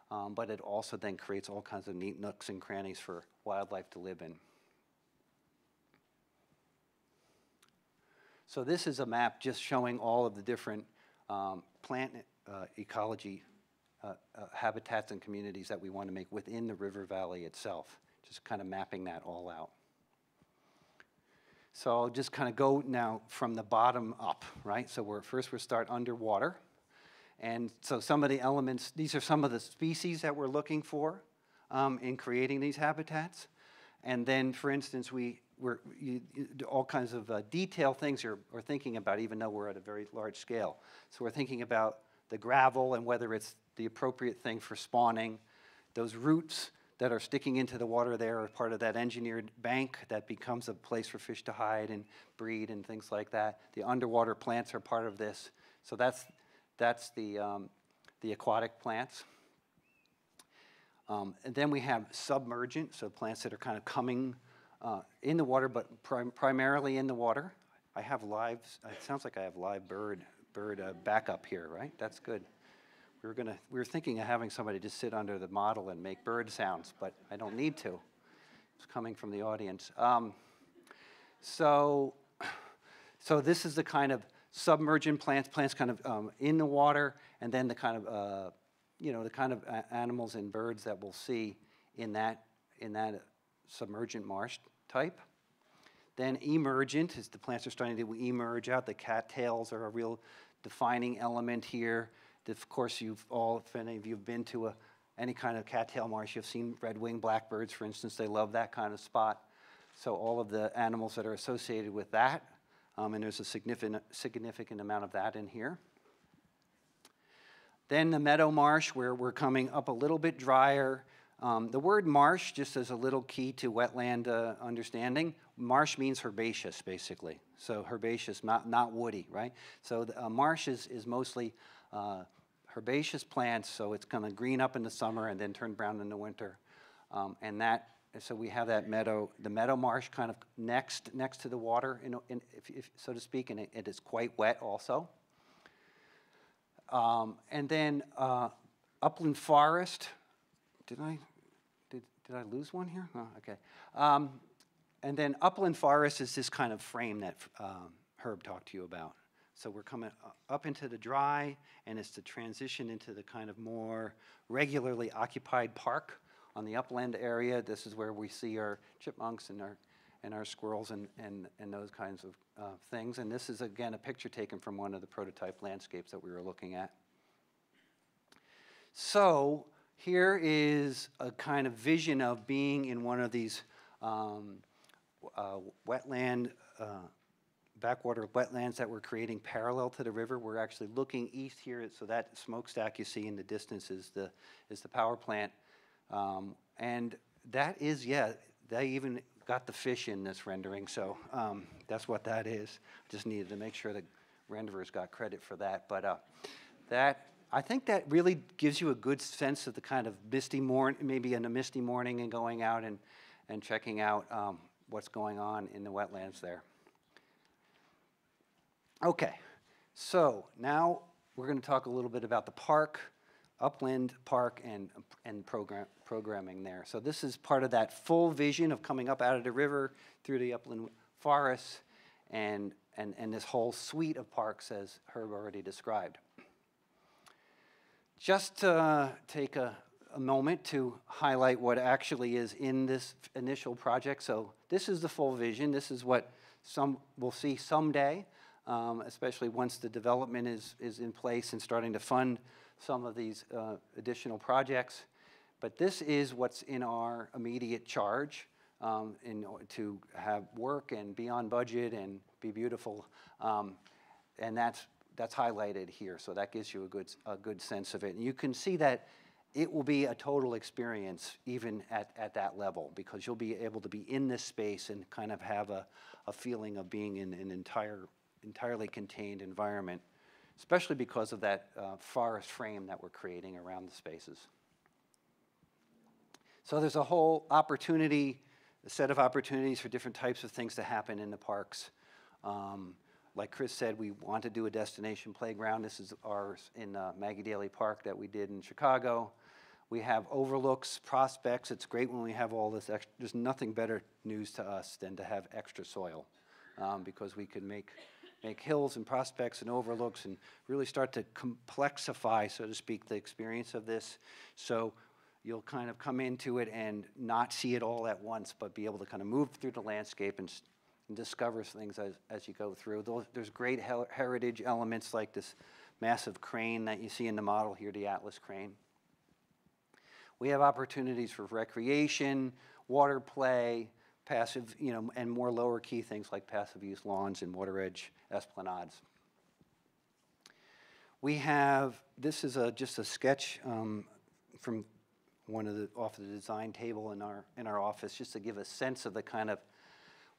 but it also then creates all kinds of neat nooks and crannies for wildlife to live in. So this is a map just showing all of the different plant ecology habitats and communities that we want to make within the river valley itself, just kind of mapping that all out. So I'll just kind of go now from the bottom up, right? So we'll start underwater. And so some of the elements, these are some of the species that we're looking for in creating these habitats. And then, for instance, all kinds of detail things we're thinking about, even though we're at a very large scale. So we're thinking about the gravel and whether it's the appropriate thing for spawning. Those roots that are sticking into the water there are part of that engineered bank that becomes a place for fish to hide and breed and things like that. The underwater plants are part of this. So that's the aquatic plants. And then we have submergent, so plants that are kind of coming in the water, but primarily in the water. I have it sounds like I have live bird backup here, right? That's good. We were thinking of having somebody just sit under the model and make bird sounds, but I don't need to. It's coming from the audience. So this is the kind of submergent plants kind of in the water, and then the kind of animals and birds that we'll see in that submergent marsh type. Then emergent is the plants are starting to emerge out. The cattails are a real defining element here. Of course, if any of you have been to any kind of cattail marsh. You've seen red-winged blackbirds, for instance. They love that kind of spot. So all of the animals that are associated with that, and there's a significant amount of that in here. Then the meadow marsh, where we're coming up a little bit drier. The word marsh, just as a little key to wetland understanding, marsh means herbaceous, basically. So herbaceous, not woody, right? So the, marsh is mostly herbaceous plants, so it's going to green up in the summer and then turn brown in the winter. So we have that meadow, the meadow marsh kind of next to the water, if so to speak, and it is quite wet also. And then upland forest. Did I lose one here? Oh, okay. And then upland forest is this kind of frame that Herb talked to you about. So we're coming up into the dry, and it's the transition into the kind of more regularly occupied park on the upland area. This is where we see our chipmunks and our squirrels and those kinds of things. And this is, again, a picture taken from one of the prototype landscapes that we were looking at. So here is a kind of vision of being in one of these wetland, backwater wetlands that we're creating parallel to the river. We're actually looking east here, so that smokestack you see in the distance is the power plant. And that is, yeah, they even got the fish in this rendering, so that's what that is. Just needed to make sure the renderers got credit for that. But I think that really gives you a good sense of the kind of misty morning, maybe in a misty morning, and going out and checking out what's going on in the wetlands there. Okay, so now we're going to talk a little bit about the park, Upland Park, and programming there. So this is part of that full vision of coming up out of the river through the upland forests and this whole suite of parks, as Herb already described. Just to take a moment to highlight what actually is in this initial project. So this is the full vision. This is what we'll see someday, especially once the development is in place and starting to fund some of these additional projects. But this is what's in our immediate charge to have work and be on budget and be beautiful. And that's highlighted here, so that gives you a good sense of it. And you can see that it will be a total experience even at that level, because you'll be able to be in this space and kind of have a feeling of being in an entirely contained environment, especially because of that forest frame that we're creating around the spaces. So there's a whole opportunity, a set of opportunities for different types of things to happen in the parks. Like Chris said, we want to do a destination playground. This is ours in Maggie Daly Park that we did in Chicago. We have overlooks, prospects. It's great when we have all this extra. There's nothing better news to us than to have extra soil, because we can make hills and prospects and overlooks and really start to complexify, so to speak, the experience of this. So you'll kind of come into it and not see it all at once, but be able to kind of move through the landscape and discover things as you go through. There's great heritage elements like this massive crane that you see in the model here, the Atlas crane. We have opportunities for recreation, water play, passive, and more lower key things like passive use lawns and water edge esplanades. We have, this is just a sketch from off the design table in our office, just to give a sense of the kind of,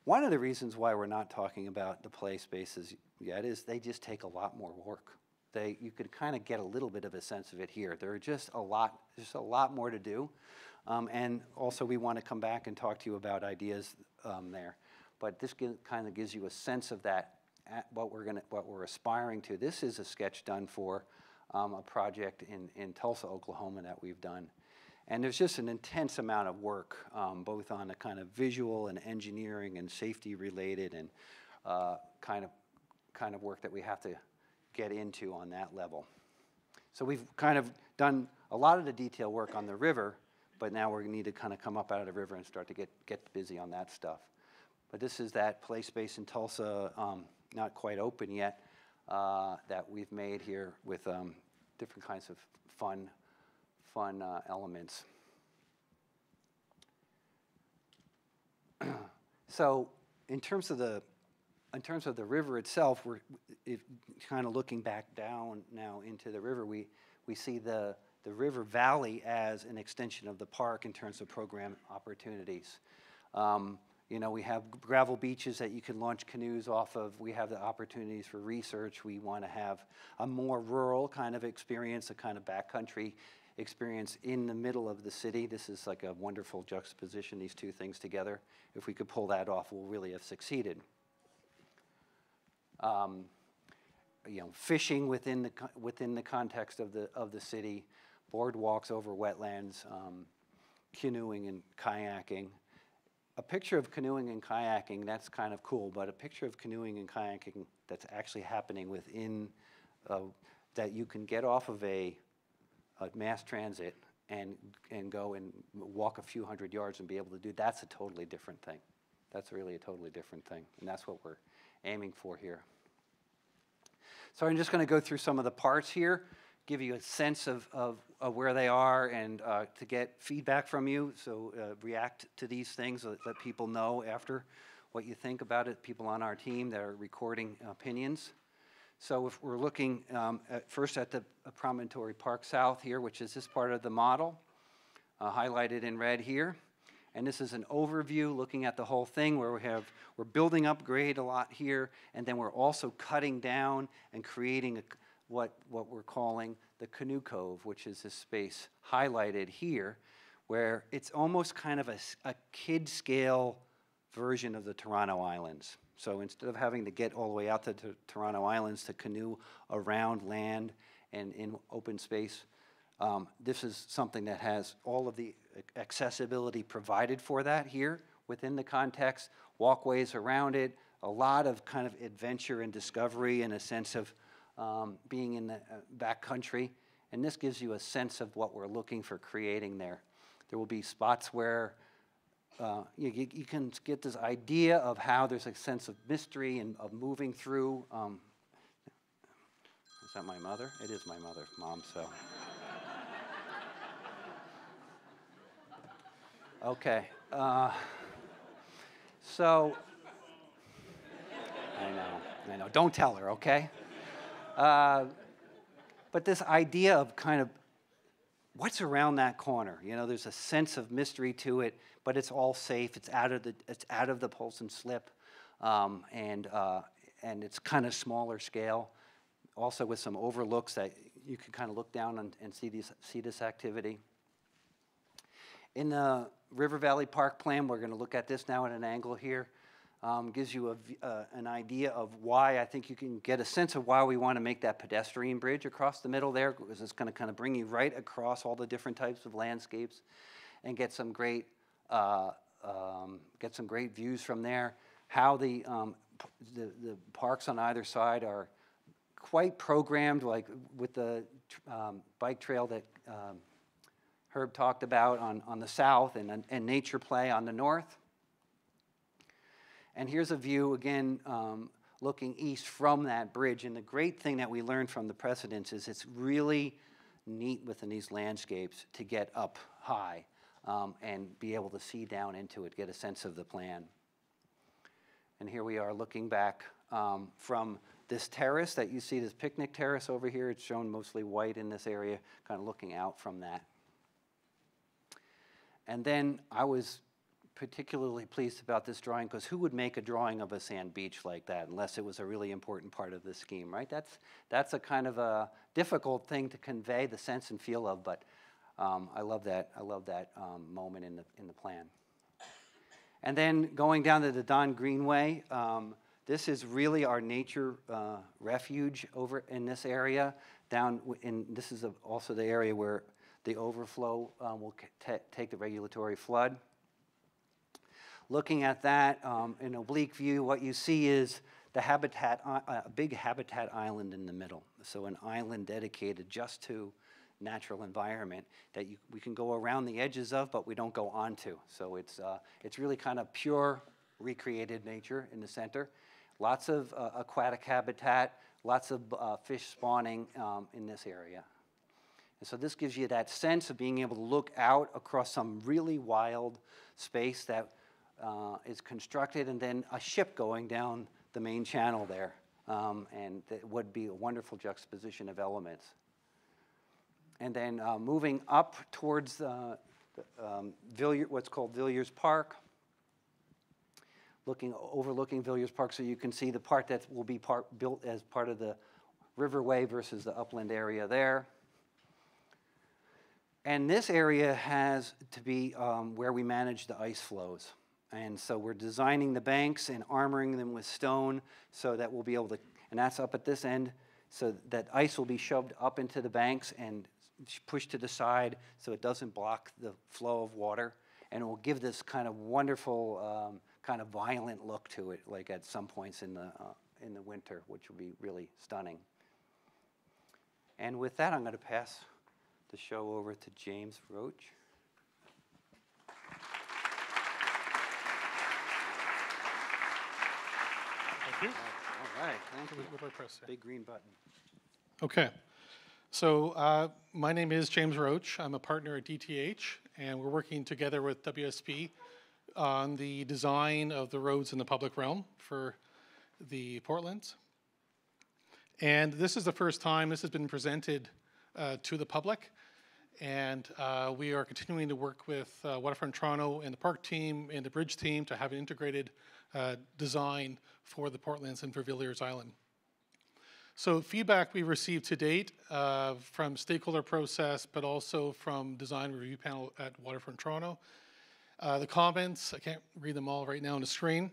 one of the reasons why we're not talking about the play spaces yet is they just take a lot more work. You could kind of get a little bit of a sense of it here. There are just a lot more to do. And also we want to come back and talk to you about ideas there. But this kind of gives you a sense of that, what we're aspiring to. This is a sketch done for a project in Tulsa, Oklahoma that we've done. And there's just an intense amount of work, both on a kind of visual and engineering and safety related and kind of work that we have to get into on that level. So we've kind of done a lot of the detail work on the river, but now we need to kind of come up out of the river and start to get busy on that stuff. But this is that play space in Tulsa, not quite open yet, that we've made here with different kinds of fun fun elements. So in terms of the river itself, we're kind of looking back down now into the river. We see the river valley as an extension of the park in terms of program opportunities. You know, we have gravel beaches that you can launch canoes off of. We have the opportunities for research. We want to have a more rural kind of experience, a kind of backcountry experience in the middle of the city. This is like a wonderful juxtaposition, these two things together. If we could pull that off, we'll really have succeeded. You know, fishing within the context of the city, boardwalks over wetlands, canoeing and kayaking. A picture of canoeing and kayaking, that's kind of cool, but a picture of canoeing and kayaking that's actually happening within, that you can get off of a mass transit and go and walk a few hundred yards and be able to do, that's a totally different thing. That's really a totally different thing, and that's what we're aiming for here. So I'm just going to go through some of the parts here, give you a sense of where they are, and to get feedback from you. So react to these things, let people know after what you think about it, people on our team that are recording opinions. So if we're looking first at the Promontory Park South here, which is this part of the model, highlighted in red here. And this is an overview looking at the whole thing where we're building up grade a lot here, and then we're also cutting down and creating what we're calling the Canoe Cove, which is this space highlighted here, where it's almost kind of a kid-scale version of the Toronto Islands. So instead of having to get all the way out to Toronto Islands to canoe around land and in open space, this is something that has all of the accessibility provided for that here within the context, walkways around it, a lot of kind of adventure and discovery and a sense of being in the backcountry. And this gives you a sense of what we're looking for creating there. There will be spots where you can get this idea of how there's a sense of mystery and of moving through. Is that my mother? It is my mother, Mom, so. Okay. So, I know. Don't tell her, okay? But this idea of kind of what's around that corner, you know, there's a sense of mystery to it, but it's all safe. It's out of the pulse and slip, and it's kind of smaller scale. Also with some overlooks that you can kind of look down and see this activity. In the River Valley Park Plan, we're going to look at this now at an angle here. Gives you an idea of why I think you can get a sense of why we want to make that pedestrian bridge across the middle there, because it's going to kind of bring you right across all the different types of landscapes and get some great views from there. How the parks on either side are quite programmed, like with the bike trail that Herb talked about on the south and nature play on the north. And here's a view, again, looking east from that bridge. And the great thing that we learned from the precedents is it's really neat within these landscapes to get up high and be able to see down into it, get a sense of the plan. And here we are looking back from this terrace that you see, this picnic terrace over here. It's shown mostly white in this area, kind of looking out from that. And then I was particularly pleased about this drawing because who would make a drawing of a sand beach like that unless it was a really important part of the scheme, right? That's a kind of a difficult thing to convey the sense and feel of, but I love that moment in the plan. And then going down to the Don Greenway, this is really our nature refuge over in this area. This is also the area where the overflow will take the regulatory flood. Looking at that in oblique view, what you see is the habitat, a big habitat island in the middle. So an island dedicated just to natural environment that we can go around the edges of, but we don't go onto. So it's really kind of pure recreated nature in the center. Lots of aquatic habitat, lots of fish spawning in this area. And so this gives you that sense of being able to look out across some really wild space that is constructed, and then a ship going down the main channel there. And that would be a wonderful juxtaposition of elements. And then moving up towards what's called Villiers Park, overlooking Villiers Park, so you can see the part that will be built as part of the riverway versus the upland area there. And this area has to be where we manage the ice flows. And so we're designing the banks and armoring them with stone so that we'll be able to, and that's up at this end, so that ice will be shoved up into the banks and pushed to the side so it doesn't block the flow of water. And it will give this kind of wonderful, kind of violent look to it, like at some points in the winter, which will be really stunning. And with that, I'm going to pass the show over to James Roche. Thank you. All right, thank you. What do I press there? Big green button. Okay. So my name is James Roche. I'm a partner at DTAH, and we're working together with WSP on the design of the roads in the public realm for the Portlands. And this is the first time this has been presented to the public. And we are continuing to work with Waterfront Toronto and the park team and the bridge team to have an integrated design for the Portlands and for Villiers Island. So feedback we received to date from stakeholder process, but also from design review panel at Waterfront Toronto. The comments, I can't read them all right now on the screen,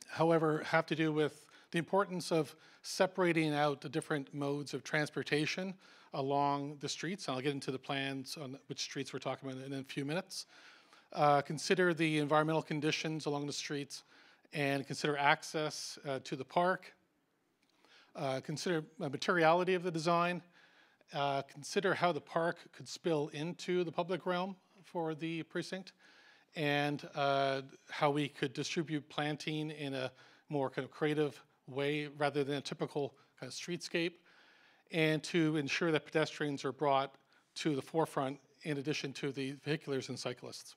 however, have to do with the importance of separating out the different modes of transportation along the streets. And I'll get into the plans on which streets we're talking about in a few minutes. Consider the environmental conditions along the streets and consider access to the park. Consider materiality of the design. Consider how the park could spill into the public realm for the precinct, and how we could distribute planting in a more kind of creative way rather than a typical kind of streetscape, and to ensure that pedestrians are brought to the forefront in addition to the vehiculars and cyclists.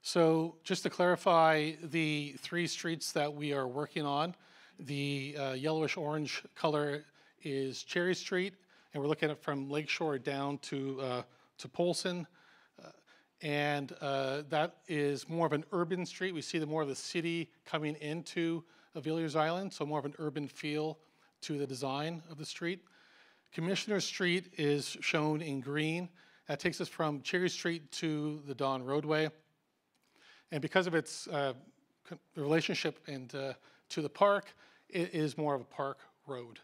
So just to clarify the three streets that we are working on, the yellowish orange color is Cherry Street, and we're looking at it from Lakeshore down to Polson. And that is more of an urban street. We see more of the city coming into Villiers Island, so more of an urban feel to the design of the street. Commissioner Street is shown in green. That takes us from Cherry Street to the Dawn Roadway. And because of its relationship and to the park, it is more of a park road.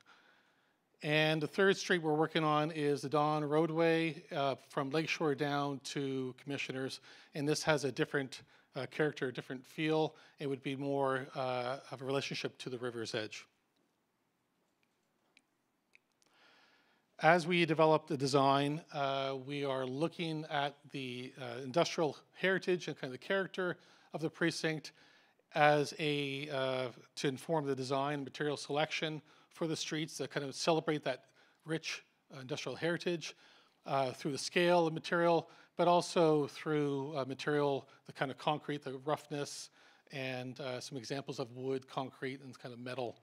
And the third street we're working on is the Dawn Roadway from Lakeshore down to Commissioners. And this has a different character, a different feel. It would be more of a relationship to the river's edge. As we develop the design, we are looking at the industrial heritage and kind of the character of the precinct as a, to inform the design material selection for the streets that kind of celebrate that rich industrial heritage through the scale of material, but also through material, the kind of concrete, the roughness, and some examples of wood, concrete, and kind of metal.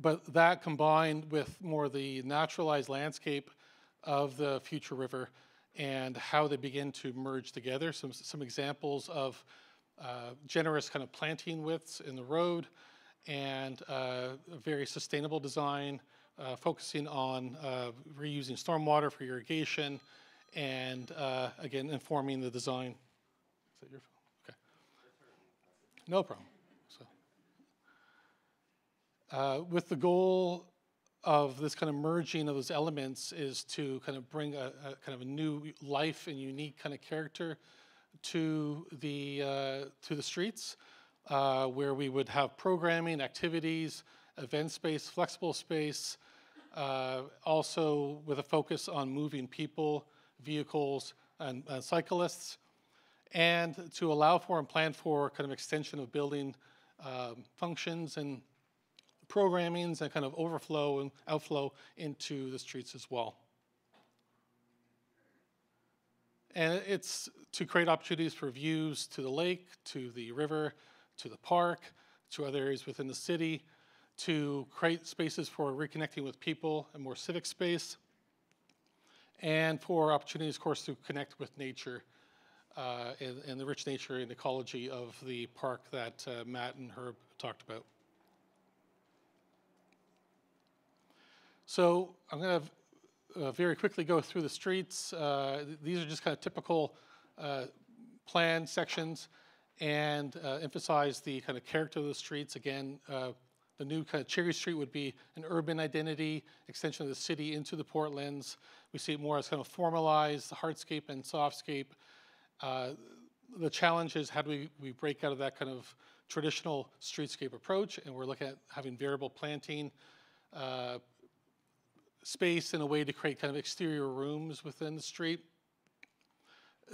But that combined with more the naturalized landscape of the future river and how they begin to merge together. Some examples of generous kind of planting widths in the road and a very sustainable design, focusing on reusing stormwater for irrigation and again, informing the design. Is that your phone? Okay. No problem. With the goal of this kind of merging of those elements is to kind of bring a kind of a new life and unique kind of character to the streets, where we would have programming, activities, event space, flexible space, also with a focus on moving people, vehicles, and cyclists, and to allow for and plan for kind of extension of building functions and programmings and kind of overflow and outflow into the streets as well. And it's to create opportunities for views to the lake, to the river, to the park, to other areas within the city, to create spaces for reconnecting with people and more civic space, and for opportunities, of course, to connect with nature and the rich nature and ecology of the park that Matt and Herb talked about. So I'm going to very quickly go through the streets. These are just kind of typical plan sections and emphasize the kind of character of the streets. Again, the new kind of Cherry Street would be an urban identity, extension of the city into the Portlands. We see it more as kind of formalized, the hardscape and softscape. The challenge is how do we break out of that kind of traditional streetscape approach, and we're looking at having variable planting, space in a way to create kind of exterior rooms within the street.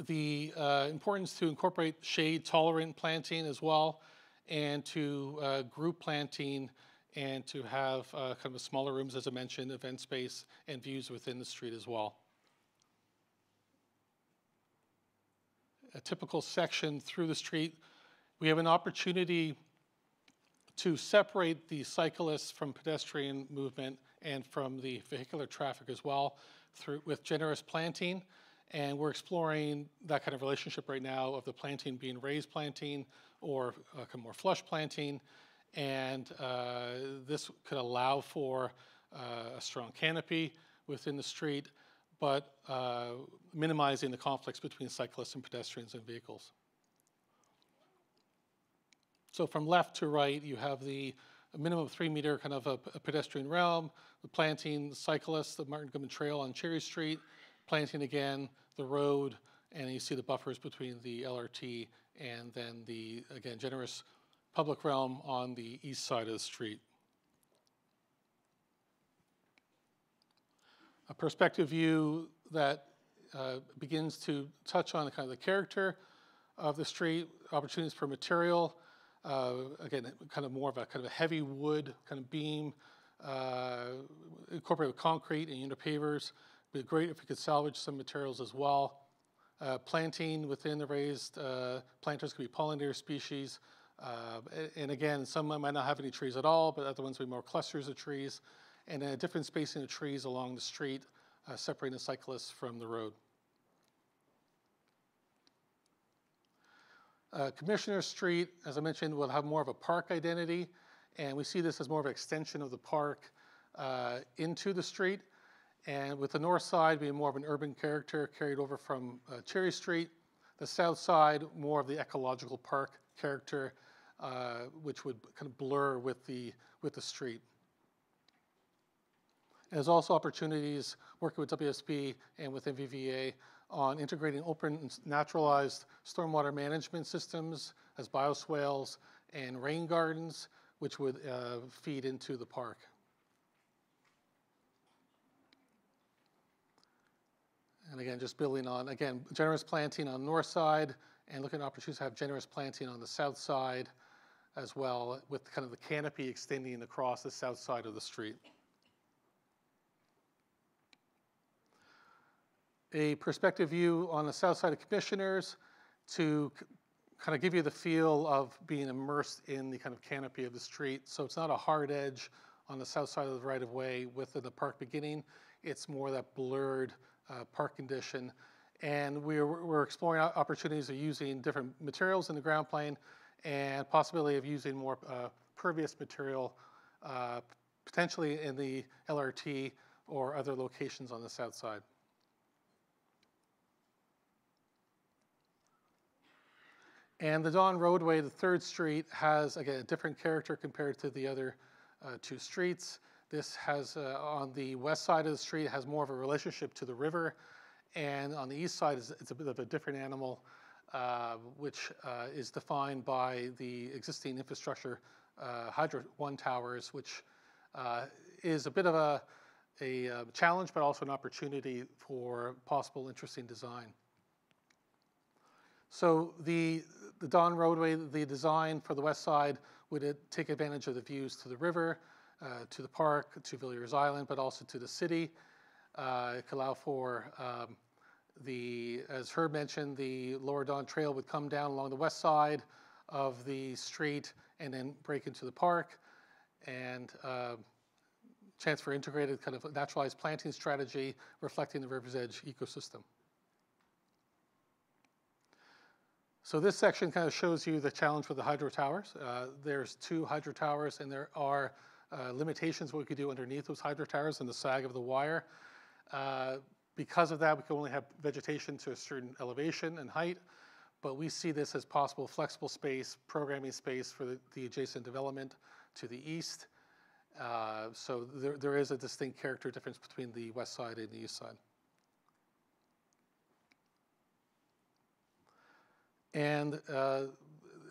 The importance to incorporate shade-tolerant planting as well, and to group planting, and to have kind of smaller rooms, as I mentioned, event space, and views within the street as well. A typical section through the street, we have an opportunity to separate the cyclists from pedestrian movement and from the vehicular traffic as well with generous planting. And we're exploring that kind of relationship right now of the planting being raised planting or kind of more flush planting. And this could allow for a strong canopy within the street, but minimizing the conflicts between cyclists and pedestrians and vehicles. So from left to right, you have the minimum of 3 meter kind of a pedestrian realm, the planting, the cyclists, the Martin Goodman Trail on Cherry Street, planting again, the road, and you see the buffers between the LRT and then the, again, generous public realm on the east side of the street. A perspective view that begins to touch on kind of the character of the street, opportunities for material, again, kind of more of a heavy wood kind of beam, incorporated with concrete and unipavers. It'd be great if we could salvage some materials as well. Planting within the raised planters could be pollinator species. And again, some might not have any trees at all, but other ones would be more clusters of trees. And a different spacing of trees along the street, separating the cyclists from the road. Commissioner Street, as I mentioned, will have more of a park identity, and we see this as more of an extension of the park into the street. And with the north side being more of an urban character carried over from Cherry Street, the south side more of the ecological park character, which would kind of blur with the street. And there's also opportunities working with WSP and with MVVA on integrating open and naturalized stormwater management systems as bioswales and rain gardens, which would feed into the park. And again, just building on, again, generous planting on the north side and looking at opportunities to have generous planting on the south side as well, with kind of the canopy extending across the south side of the street. A perspective view on the south side of Commissioners to kind of give you the feel of being immersed in the kind of canopy of the street. So it's not a hard edge on the south side of the right-of-way within the park beginning. It's more that blurred park condition. And we're exploring opportunities of using different materials in the ground plane and possibility of using more pervious material, potentially in the LRT or other locations on the south side. And the Dawn Roadway, the 3rd Street, has, again, a different character compared to the other 2 streets. This has, on the west side of the street, has more of a relationship to the river. And on the east side, it's a bit of a different animal, which is defined by the existing infrastructure, Hydro 1 towers, which is a bit of a challenge, but also an opportunity for possible interesting design. So the Dawn Roadway, the design for the west side would take advantage of the views to the river, to the park, to Villiers Island, but also to the city. It could allow for as Herb mentioned, the Lower Don Trail would come down along the west side of the street and then break into the park, and chance for integrated kind of naturalized planting strategy reflecting the River's Edge ecosystem. So this section kind of shows you the challenge with the hydro towers. There's 2 hydro towers, and there are limitations what we could do underneath those hydro towers and the sag of the wire. Because of that, we can only have vegetation to a certain elevation and height, but we see this as possible flexible space, programming space for the adjacent development to the east. So there is a distinct character difference between the west side and the east side. And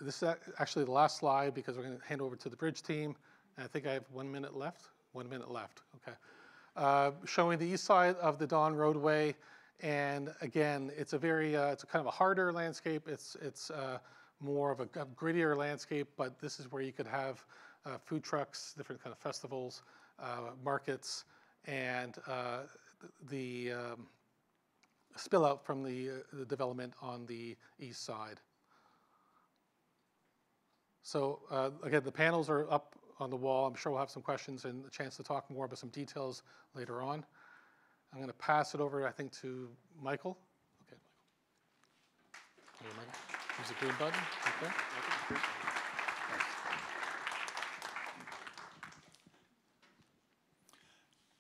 this is actually the last slide because we're going to hand over to the bridge team. And I think I have 1 minute left. 1 minute left, okay. Showing the east side of the Don roadway, and again, it's a very, it's a kind of a harder landscape. It's more of a grittier landscape, but this is where you could have food trucks, different kind of festivals, markets, and the spill out from the development on the east side. So again, the panels are up on the wall. I'm sure we'll have some questions and a chance to talk more about some details later on. I'm going to pass it over, I think, to Michael. Okay, Michael. Here, Michael. Use the green button. Okay.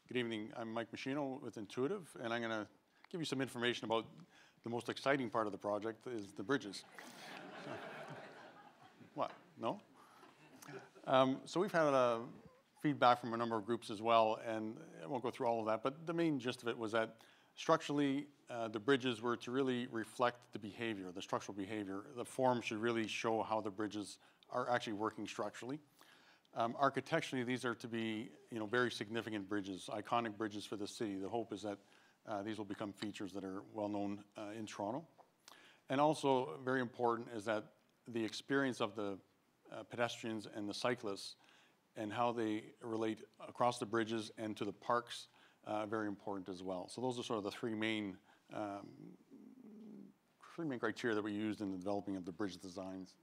Good evening. I'm Mike Meschino with Intuitive, and I'm going to give you some information about the most exciting part of the project is the bridges. What? No? So we've had feedback from a number of groups as well, and I won't go through all of that, but the main gist of it was that structurally, the bridges were to really reflect the behavior, the structural behavior. The form should really show how the bridges are actually working structurally. Architecturally, these are to be, very significant bridges, iconic bridges for the city. The hope is that these will become features that are well known in Toronto. And also very important is that the experience of the pedestrians and the cyclists and how they relate across the bridges and to the parks, very important as well. So those are sort of the three main criteria that we used in the developing of the bridge designs.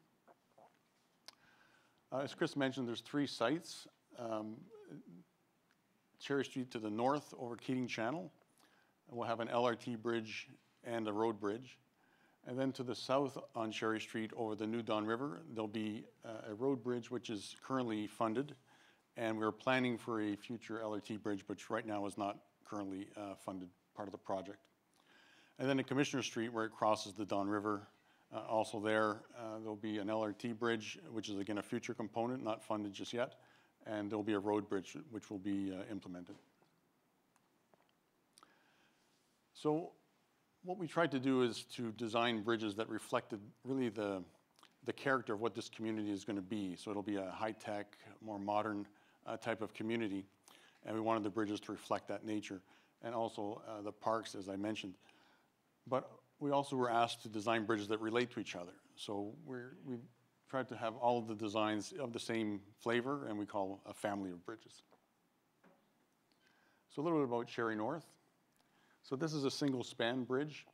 As Chris mentioned, there's 3 sites. Cherry Street to the north over Keating Channel. We'll have an LRT bridge and a road bridge. And then to the south on Cherry Street over the New Don River, there'll be a road bridge which is currently funded. And we're planning for a future LRT bridge, which right now is not currently funded part of the project. And then at Commissioner Street, where it crosses the Don River, also there'll be an LRT bridge, which is again a future component, not funded just yet. And there'll be a road bridge which will be implemented. So what we tried to do is to design bridges that reflected really the character of what this community is going to be. So it'll be a high-tech, more modern type of community. And we wanted the bridges to reflect that nature. And also the parks, as I mentioned. But we also were asked to design bridges that relate to each other. So we tried to have all of the designs of the same flavor, and we call a family of bridges. So a little bit about Cherry North. So this is a single span bridge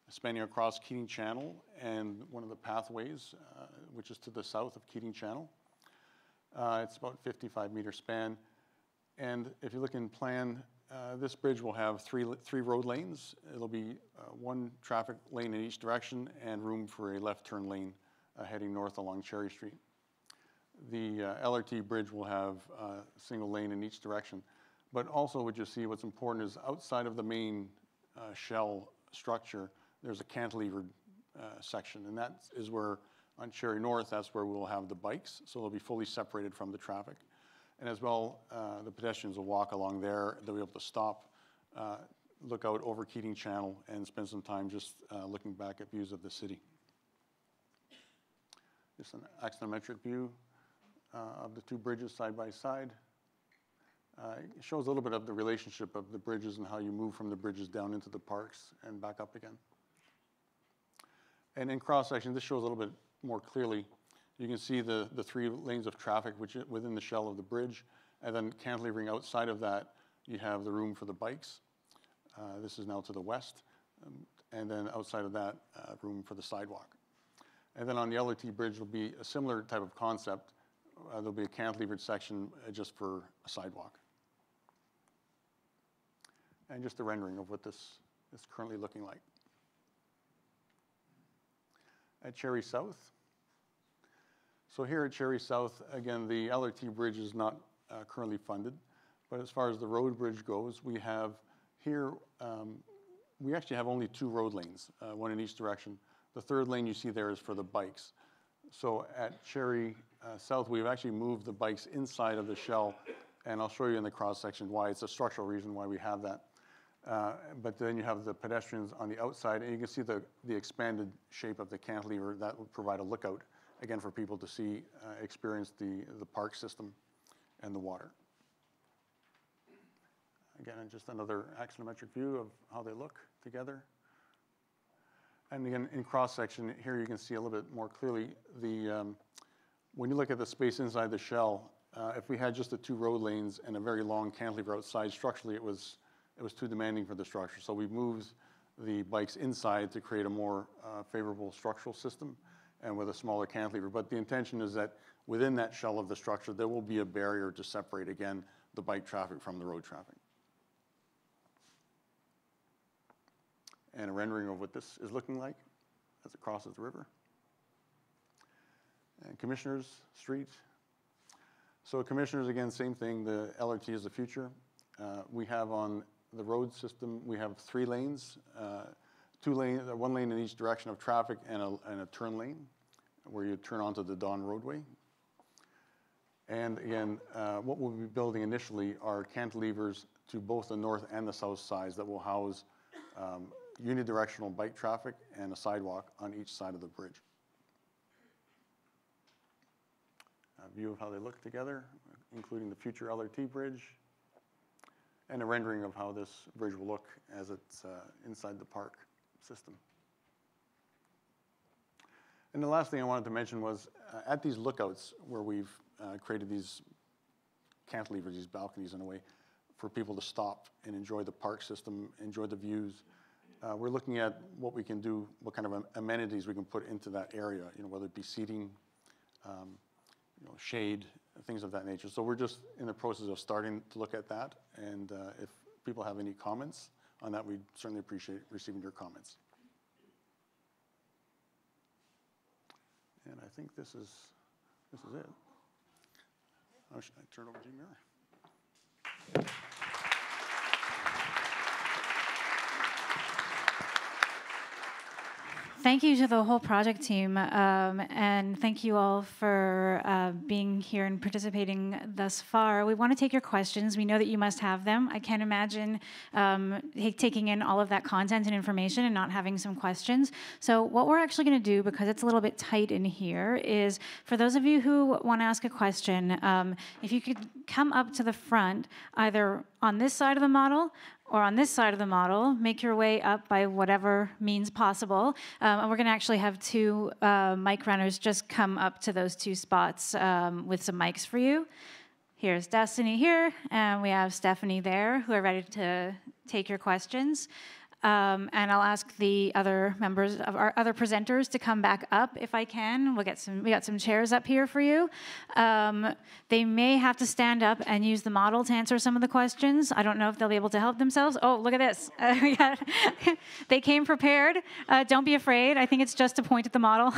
spanning across Keating Channel and one of the pathways, which is to the south of Keating Channel. It's about 55-meter span. And if you look in plan, this bridge will have three road lanes. It'll be 1 traffic lane in each direction and room for a left turn lane heading north along Cherry Street. The LRT bridge will have a single lane in each direction. But also what you'll see, what's important is outside of the main shell structure, there's a cantilevered section. And that is where, on Cherry North, that's where we'll have the bikes. So they'll be fully separated from the traffic. And as well, the pedestrians will walk along there. They'll be able to stop, look out over Keating Channel, and spend some time just looking back at views of the city. Just an axonometric view of the 2 bridges side by side. It shows a little bit of the relationship of the bridges and how you move from the bridges down into the parks and back up again. And in cross-section, this shows a little bit more clearly. You can see the 3 lanes of traffic which within the shell of the bridge, And then cantilevering outside of that, you have the room for the bikes. This is now to the west. And then outside of that, room for the sidewalk. And then on the LRT bridge will be a similar type of concept. There'll be a cantilevered section just for a sidewalk. And just a rendering of what this is currently looking like. At Cherry South. So here at Cherry South, again, the LRT bridge is not currently funded, but as far as the road bridge goes, we have here, we actually have only 2 road lanes, one in each direction. The third lane you see there is for the bikes. So at Cherry South, we've actually moved the bikes inside of the shell, and I'll show you in the cross section why. It's a structural reason why we have that. But then you have the pedestrians on the outside, and you can see the expanded shape of the cantilever. That will provide a lookout, again, for people to see, experience the park system and the water. Again, just another axonometric view of how they look together. And again, in cross-section, here you can see a little bit more clearly when you look at the space inside the shell, if we had just the 2 road lanes and a very long cantilever outside, structurally it was too demanding for the structure. So we moved the bikes inside to create a more favorable structural system and with a smaller cantilever. But the intention is that within that shell of the structure, there will be a barrier to separate, again, the bike traffic from the road traffic. And a rendering of what this is looking like as it crosses the river. And Commissioners Street. So Commissioners, again, same thing, the LRT is the future. We have on the road system, we have 3 lanes, 2 lanes, 1 lane in each direction of traffic and a turn lane where you turn onto the Dawn roadway. And again, what we'll be building initially are cantilevers to both the north and the south sides that will house unidirectional bike traffic and a sidewalk on each side of the bridge. A view of how they look together, including the future LRT bridge, and a rendering of how this bridge will look as it's inside the park system. And the last thing I wanted to mention was at these lookouts where we've created these cantilevers, these balconies in a way, for people to stop and enjoy the park system, enjoy the views. We're looking at what we can do, what kind of amenities we can put into that area, whether it be seating, shade, things of that nature. So we're just in the process of starting to look at that, and if people have any comments on that, we'd certainly appreciate receiving your comments. And I think this is it. Oh, should I turn over to you, Mary? Thank you to the whole project team, and thank you all for being here and participating thus far. We want to take your questions. We know that you must have them. I can't imagine taking in all of that content and information and not having some questions. So what we're actually going to do, because it's a little bit tight in here, is for those of you who want to ask a question, if you could come up to the front, either on this side of the model or on this side of the model, make your way up by whatever means possible. And we're gonna actually have 2 mic runners just come up to those 2 spots with some mics for you. Here's Destiny here, and we have Stephanie there, who are ready to take your questions. And I'll ask the other members of our other presenters to come back up if I can. We got some chairs up here for you. They may have to stand up and use the model to answer some of the questions. I don't know if they'll be able to help themselves. Oh, look at this. They came prepared. Don't be afraid. I think it's just to point at the model.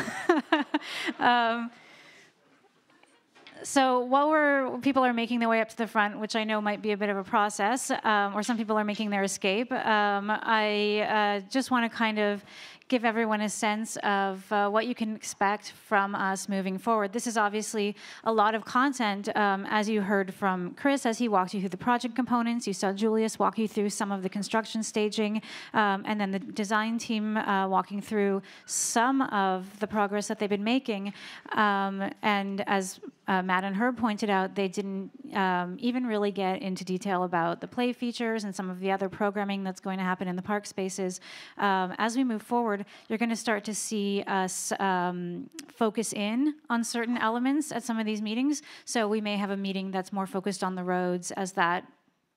So while people are making their way up to the front, which I know might be a bit of a process, or some people are making their escape, I just want to kind of give everyone a sense of what you can expect from us moving forward. This is obviously a lot of content, as you heard from Chris as he walked you through the project components. You saw Julius walk you through some of the construction staging, and then the design team walking through some of the progress that they've been making. And as Matt and Herb pointed out, they didn't even really get into detail about the play features and some of the other programming that's going to happen in the park spaces. As we move forward, forward, you're going to start to see us focus in on certain elements at some of these meetings. So we may have a meeting that's more focused on the roads as that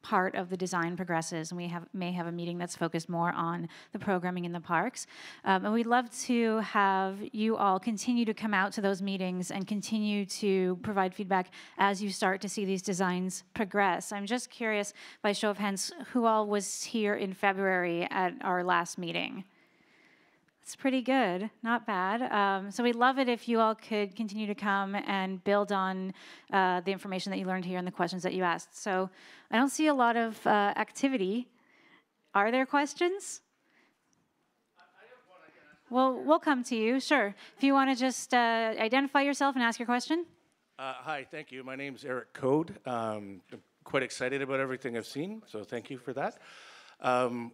part of the design progresses, and we may have a meeting that's focused more on the programming in the parks. And we'd love to have you all continue to come out to those meetings and continue to provide feedback as you start to see these designs progress. I'm just curious, by show of hands, who all was here in February at our last meeting? It's pretty good, not bad. So we'd love it if you all could continue to come and build on the information that you learned here and the questions that you asked. So I don't see a lot of activity. Are there questions? Well, we'll come to you, sure. If you want to just identify yourself and ask your question. Hi, thank you. My name's Eric Code. I'm quite excited about everything I've seen, so thank you for that.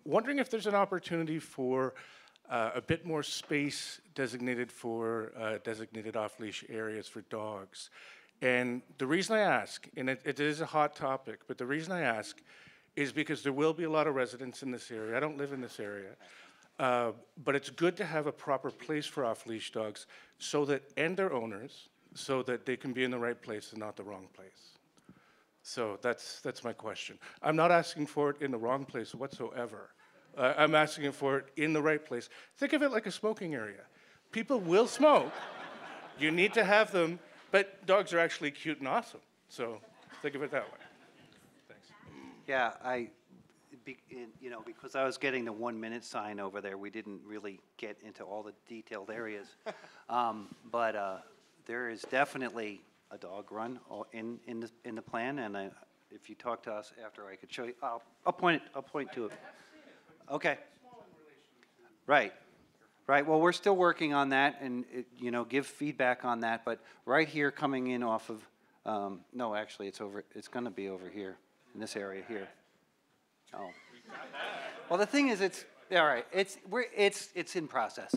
Wondering if there's an opportunity for a bit more space designated for designated off-leash areas for dogs. And the reason I ask, and it is a hot topic, but the reason I ask is because there will be a lot of residents in this area. I don't live in this area. But it's good to have a proper place for off-leash dogs so that, and their owners, so that they can be in the right place and not the wrong place. So that's my question. I'm not asking for it in the wrong place whatsoever. I'm asking for it in the right place. Think of it like a smoking area. People will smoke. You need to have them, but dogs are actually cute and awesome. So think of it that way. Thanks. Yeah, because I was getting the 1 minute sign over there, we didn't really get into all the detailed areas. But there is definitely a dog run in the plan, and if you talk to us after, I could show you. I'll point to it. Okay. Right. Well, we're still working on that, and give feedback on that. But right here, coming in off of, no, actually, it's going to be over here in this area here. Oh. Well, the thing is, it's all right. It's in process.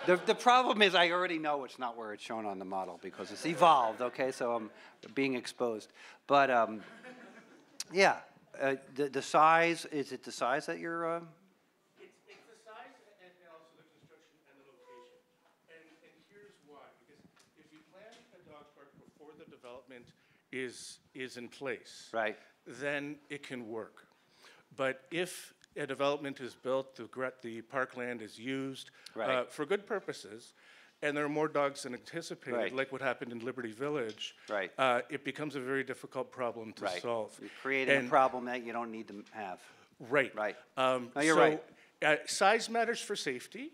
The problem is, I already know it's not where it's shown on the model because it's evolved. Okay, so I'm being exposed. But yeah. The size, is it the size that you're... It's the size and also the construction and the location. And here's why. Because if you plan a dog park before the development is in place, right, then it can work. But if a development is built, the parkland is used for good purposes, and there are more dogs than anticipated, like what happened in Liberty Village, it becomes a very difficult problem to solve. You're creating a problem that you don't need to have. Right. No, you're right. Size matters for safety,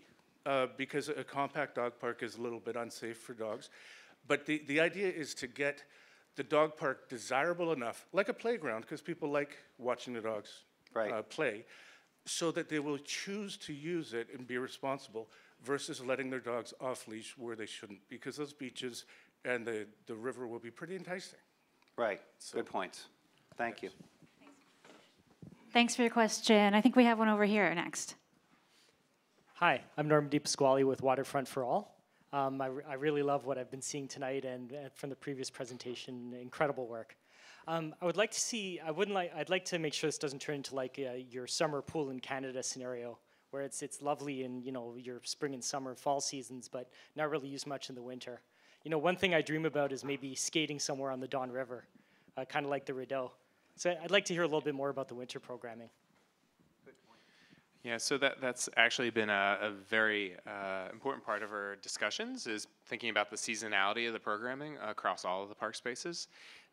because a compact dog park is a little bit unsafe for dogs. But the idea is to get the dog park desirable enough, like a playground, because people like watching the dogs play, so that they will choose to use it and be responsible, versus letting their dogs off leash where they shouldn't, because those beaches and the river will be pretty enticing. Right, so, good points. Thank you. Thanks for your question. I think we have one over here next. Hi, I'm Norm DePasquale with Waterfront for All. I really love what I've been seeing tonight and from the previous presentation, incredible work. I'd like to make sure this doesn't turn into like your summer pool in Canada scenario, where it's lovely in your spring and summer, fall seasons, but not really used much in the winter. One thing I dream about is maybe skating somewhere on the Don River, kind of like the Rideau. So I'd like to hear a little bit more about the winter programming. Good point. Yeah, so that's actually been a very important part of our discussions, is thinking about the seasonality of the programming across all of the park spaces.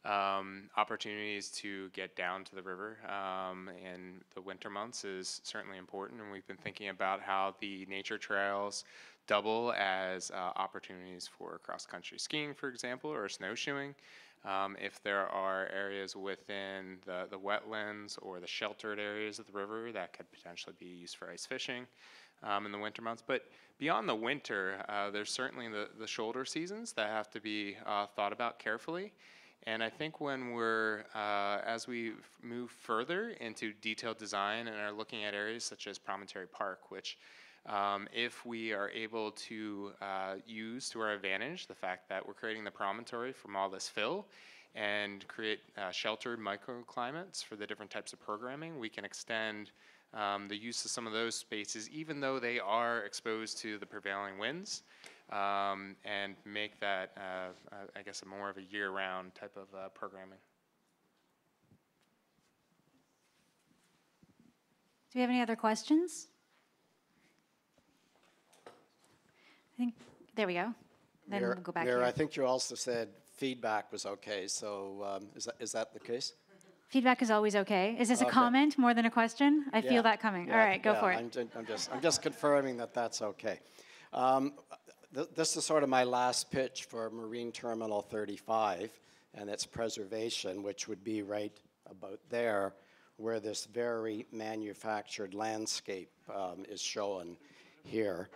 Opportunities to get down to the river in the winter months is certainly important, and we've been thinking about how the nature trails double as opportunities for cross-country skiing, for example, or snowshoeing. If there are areas within the wetlands or the sheltered areas of the river that could potentially be used for ice fishing in the winter months. But beyond the winter, there's certainly the shoulder seasons that have to be thought about carefully. And I think when as we move further into detailed design and are looking at areas such as Promontory Park, which if we are able to use to our advantage the fact that we're creating the promontory from all this fill and create sheltered microclimates for the different types of programming, we can extend the use of some of those spaces, even though they are exposed to the prevailing winds, and make that, I guess, more of a year-round type of programming. Do we have any other questions? I think, there we go. Then we'll go back Mayor, here. I think you also said feedback was okay, so is that the case? Feedback is always okay. Is this a Okay. comment more than a question? I feel that coming. Yeah, All right, go yeah, for it. I'm just confirming that that's okay. This is sort of my last pitch for Marine Terminal 35 and its preservation, which would be right about there, where this very manufactured landscape is shown here.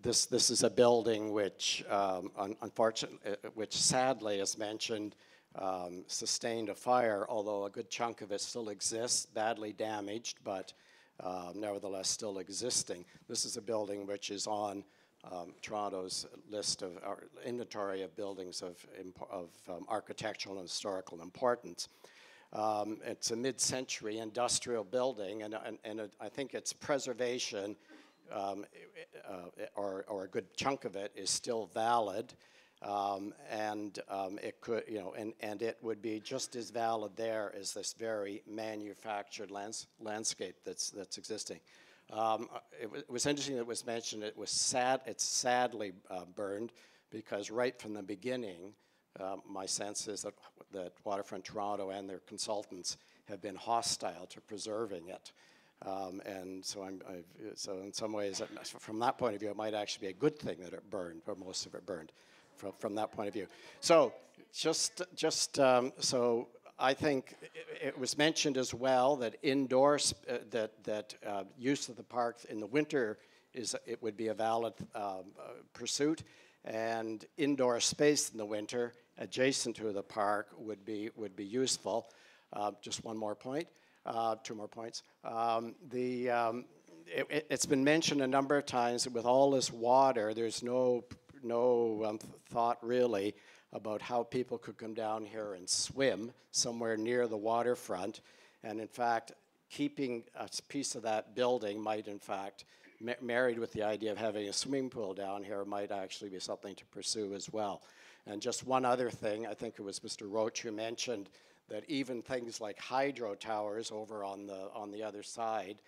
This is a building which, unfortunately, which sadly, as mentioned, sustained a fire, although a good chunk of it still exists, badly damaged, but nevertheless still existing. This is a building which is on Toronto's list of inventory of buildings of architectural and historical importance. It's a mid-century industrial building, and I think its preservation, or a good chunk of it, is still valid. It could, and it would be just as valid there as this very manufactured landscape that's existing. It was interesting that it was mentioned it's sadly burned, because right from the beginning, my sense is that Waterfront Toronto and their consultants have been hostile to preserving it. And so so in some ways, from that point of view, it might actually be a good thing that it burned, or most of it burned, from that point of view. So so I think it was mentioned as well that indoors, that use of the park in the winter it would be a valid pursuit, and indoor space in the winter adjacent to the park would be useful. Just one more point. 2 more points. It's been mentioned a number of times that with all this water, there's no thought really about how people could come down here and swim somewhere near the waterfront. And in fact, keeping a piece of that building might in fact, married with the idea of having a swimming pool down here, might actually be something to pursue as well. And just one other thing, I think it was Mr. Roche who mentioned that even things like hydro towers over on the other side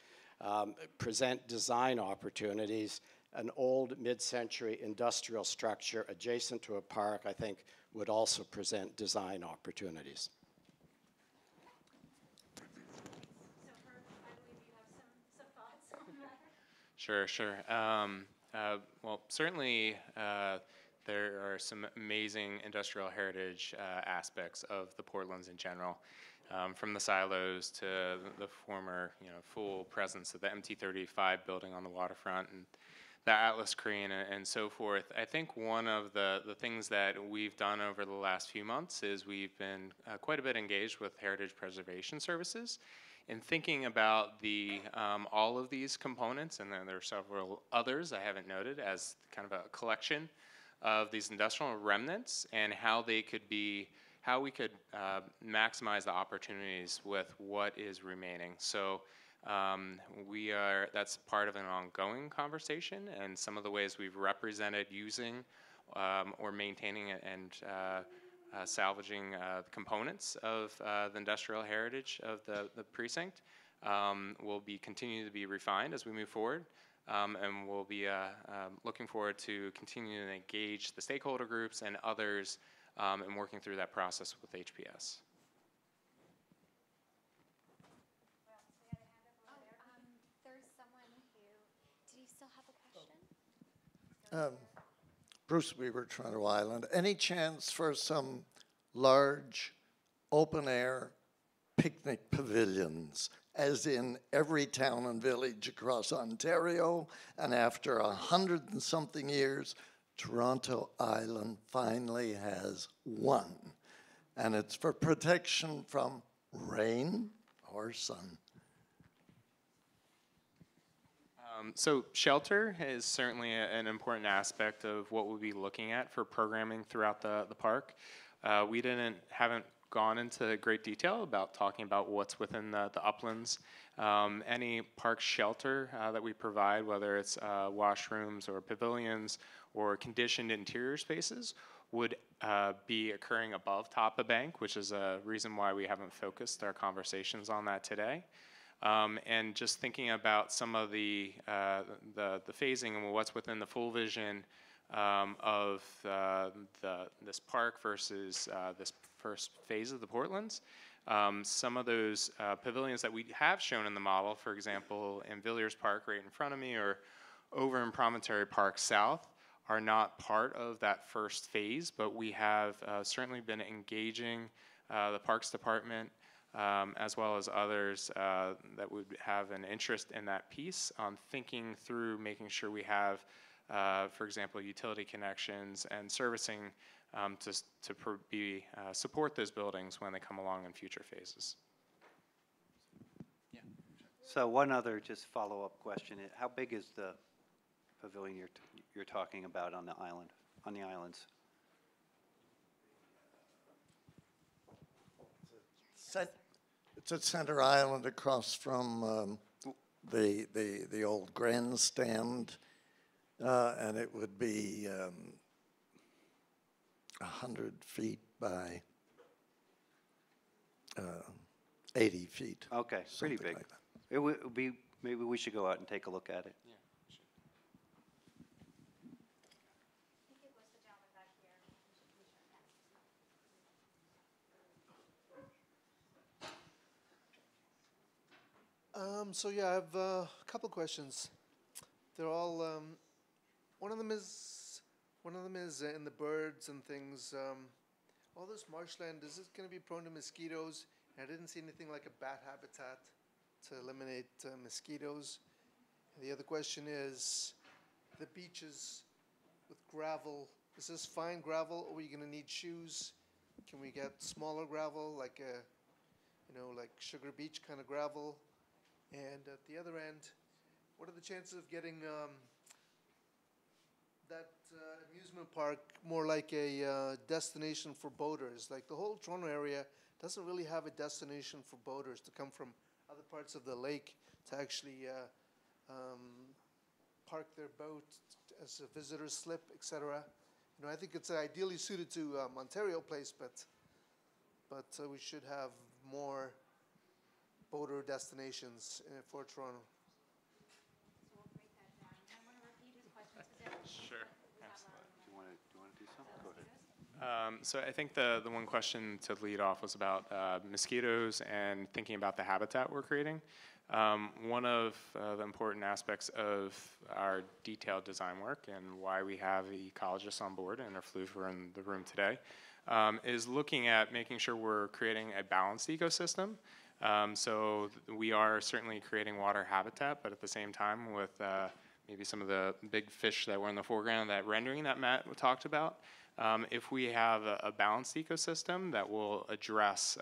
present design opportunities. An old mid-century industrial structure adjacent to a park, I think, would also present design opportunities. So, Herb, I believe you have some thoughts on that. Sure. Well, certainly there are some amazing industrial heritage aspects of the Portlands in general, from the silos to the former, full presence of the MT35 building on the waterfront and the Atlas Crane and so forth. I think one of the things that we've done over the last few months is we've been quite a bit engaged with Heritage Preservation Services in thinking about all of these components, and then there are several others I haven't noted, as kind of a collection of these industrial remnants and how we could maximize the opportunities with what is remaining. So that's part of an ongoing conversation, and some of the ways we've represented using or maintaining and salvaging components of the industrial heritage of the precinct will continue to be refined as we move forward. And we'll be looking forward to continuing to engage the stakeholder groups and others in working through that process with HPS. There's someone who, do you still have a question? Bruce Weaver, Toronto Island. Any chance for some large open-air picnic pavilions, as in every town and village across Ontario, and after 100 and something years, Toronto Island finally has one, and it's for protection from rain or sun? So shelter is certainly an important aspect of what we'll be looking at for programming throughout the park. We haven't gone into great detail about talking about what's within the uplands. Any park shelter that we provide, whether it's washrooms or pavilions or conditioned interior spaces, would be occurring above top of bank, which is a reason why we haven't focused our conversations on that today. And just thinking about some of the phasing and what's within the full vision of this park versus this first phase of the Portlands. Some of those pavilions that we have shown in the model, for example, in Villiers Park right in front of me, or over in Promontory Park South, are not part of that first phase, but we have certainly been engaging the Parks Department as well as others that would have an interest in that piece on thinking through making sure we have, for example, utility connections and servicing to support those buildings when they come along in future phases. Yeah. So one other just follow-up question: how big is the pavilion you're talking about on the island, on the islands? It's at Center Island, across from the old grandstand, and it would be 100 feet by 80 feet. Okay, pretty big. Like that. It would be, maybe we should go out and take a look at it. Yeah. So yeah, I have a couple questions. They're all one of them is in the birds and things. All this marshland, is it going to be prone to mosquitoes? And I didn't see anything like a bat habitat to eliminate mosquitoes. And the other question is the beaches with gravel. Is this fine gravel, or are you going to need shoes? Can we get smaller gravel, like like Sugar Beach kind of gravel? And at the other end, what are the chances of getting that amusement park more like a destination for boaters? Like the whole Toronto area doesn't really have a destination for boaters to come from other parts of the lake to actually park their boat as a visitor slip, etc. I think it's ideally suited to Ontario Place, but we should have more boater destinations for Toronto. So we'll break that down. I want to repeat his questions. Sure. Do you want to do something? Go ahead. So I think the one question to lead off was about mosquitoes and thinking about the habitat we're creating. One of the important aspects of our detailed design work, and why we have ecologists on board and our floof are in the room today, is looking at making sure we're creating a balanced ecosystem. So we are certainly creating water habitat, but at the same time with maybe some of the big fish that were in the foreground, that rendering that Matt talked about, if we have a balanced ecosystem that will address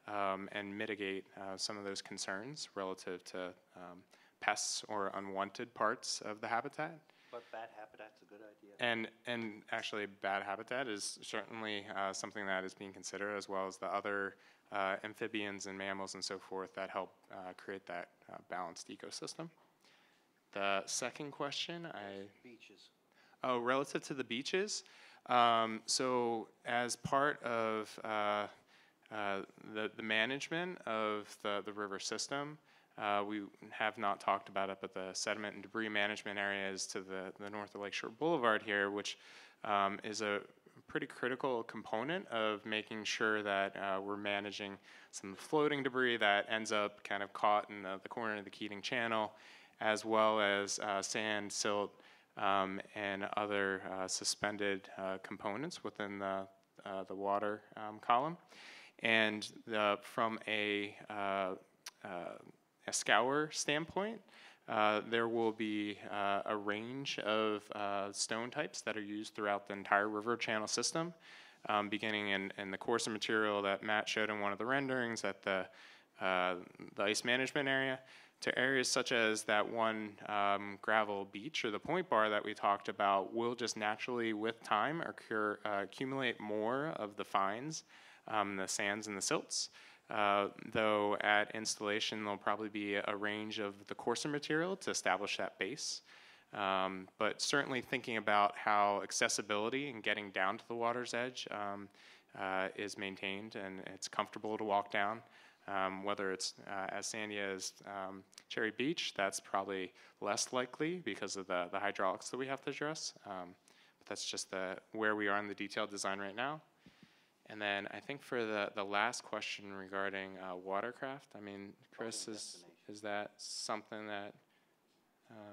and mitigate some of those concerns relative to pests or unwanted parts of the habitat. But bat habitat's a good idea. And actually bat habitat is certainly something that is being considered, as well as the other amphibians and mammals and so forth that help create that balanced ecosystem. The second question, beaches. Oh, relative to the beaches. So as part of the management of the river system, we have not talked about it, but the sediment and debris management areas to the north of Lakeshore Boulevard here, which is a pretty critical component of making sure that we're managing some floating debris that ends up kind of caught in the corner of the Keating Channel, as well as sand, silt, and other suspended components within the water column. And from a scour standpoint, there will be a range of stone types that are used throughout the entire river channel system, beginning in the coarser material that Matt showed in one of the renderings at the ice management area, to areas such as that one gravel beach or the point bar that we talked about will just naturally, with time, accumulate more of the fines the sands and the silts. Though at installation, there'll probably be a range of the coarser material to establish that base. But certainly thinking about how accessibility and getting down to the water's edge is maintained and it's comfortable to walk down. Whether it's as sandy as Cherry Beach, that's probably less likely because of the hydraulics that we have to address. But that's just where we are in the detailed design right now. And then I think for the last question regarding watercraft, I mean, Chris, is that something that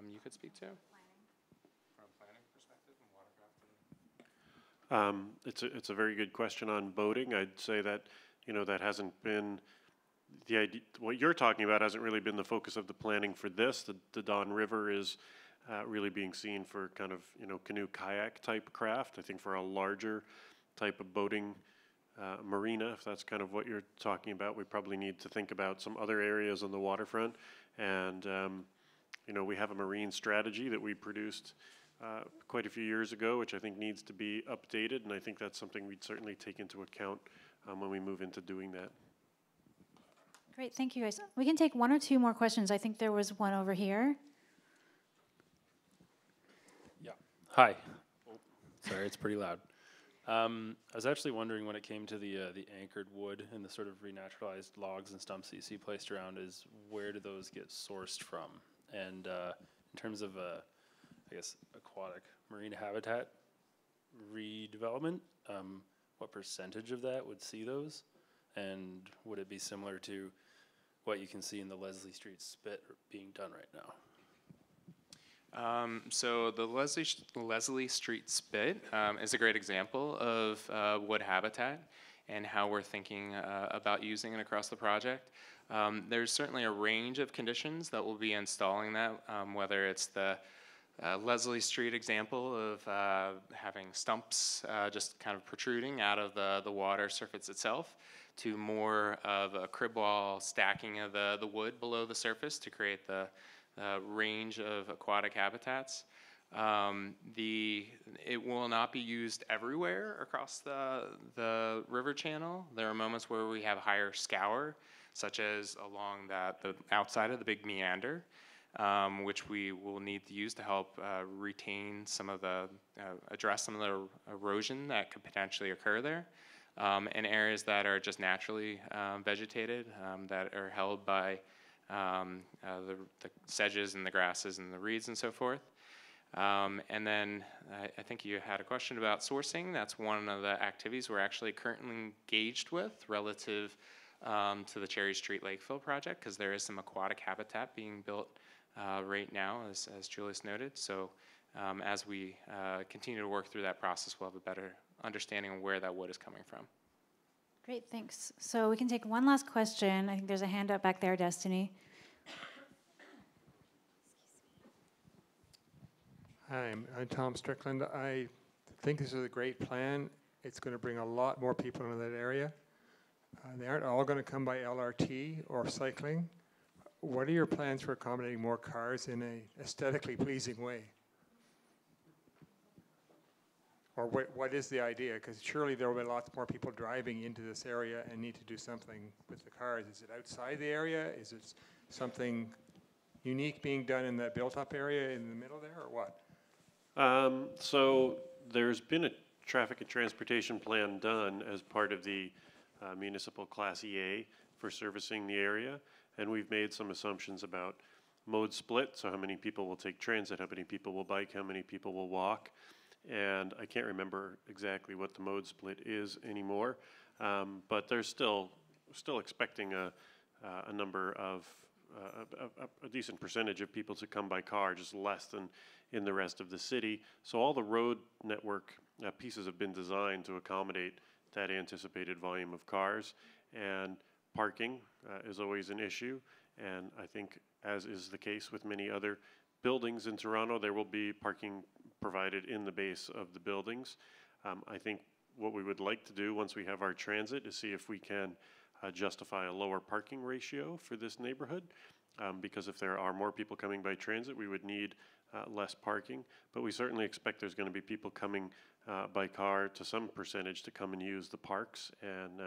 you could speak to? From a planning perspective and watercraft? It's a very good question on boating. I'd say that, that hasn't been the idea. What you're talking about hasn't really been the focus of the planning for this. The Don River is really being seen for kind of, canoe kayak type craft. I think for a larger type of boating marina, if that's kind of what you're talking about, we probably need to think about some other areas on the waterfront. And, we have a marine strategy that we produced quite a few years ago, which I think needs to be updated. And I think that's something we'd certainly take into account when we move into doing that. Great, thank you guys. We can take one or two more questions. I think there was one over here. Yeah. Hi. Oh, sorry, it's pretty loud. I was actually wondering when it came to the anchored wood and the sort of re-naturalized logs and stumps that you see placed around, is where do those get sourced from? And in terms of, I guess, aquatic marine habitat redevelopment, what percentage of that would see those? And would it be similar to what you can see in the Leslie Street spit being done right now? So the Leslie Street spit is a great example of wood habitat and how we're thinking about using it across the project. There's certainly a range of conditions that will be installing that, whether it's the Leslie Street example of having stumps just kind of protruding out of the water surface itself, to more of a crib wall stacking of the wood below the surface to create the range of aquatic habitats. It will not be used everywhere across the river channel. There are moments where we have higher scour, such as along the outside of the big meander, which we will need to use to help retain some of address some of the erosion that could potentially occur there. In areas that are just naturally vegetated, that are held by the sedges and the grasses and the reeds and so forth. And then I think you had a question about sourcing. That's one of the activities we're actually currently engaged with relative to the Cherry Street Lakefill project, because there is some aquatic habitat being built right now, as Julius noted. So as we continue to work through that process, we'll have a better understanding of where that wood is coming from. Great, thanks. So we can take one last question. I think there's a hand up back there, Destiny. Hi, I'm Tom Strickland. I think this is a great plan. It's going to bring a lot more people into that area. They aren't all going to come by LRT or cycling. What are your plans for accommodating more cars in an aesthetically pleasing way? Or what is the idea? Because surely there will be lots more people driving into this area and need to do something with the cars. Is it outside the area? Is it something unique being done in that built-up area in the middle there, or what? So there's been a traffic and transportation plan done as part of the municipal Class EA for servicing the area, and we've made some assumptions about mode split, so how many people will take transit, how many people will bike, how many people will walk. And I can't remember exactly what the mode split is anymore, but they're still expecting a number of a decent percentage of people to come by car, just less than in the rest of the city. So all the road network pieces have been designed to accommodate that anticipated volume of cars, and parking is always an issue. And I think, as is the case with many other buildings in Toronto, there will be parking provided in the base of the buildings. I think what we would like to do once we have our transit is see if we can justify a lower parking ratio for this neighborhood, because if there are more people coming by transit, we would need less parking. But we certainly expect there's going to be people coming by car to some percentage to come and use the parks, and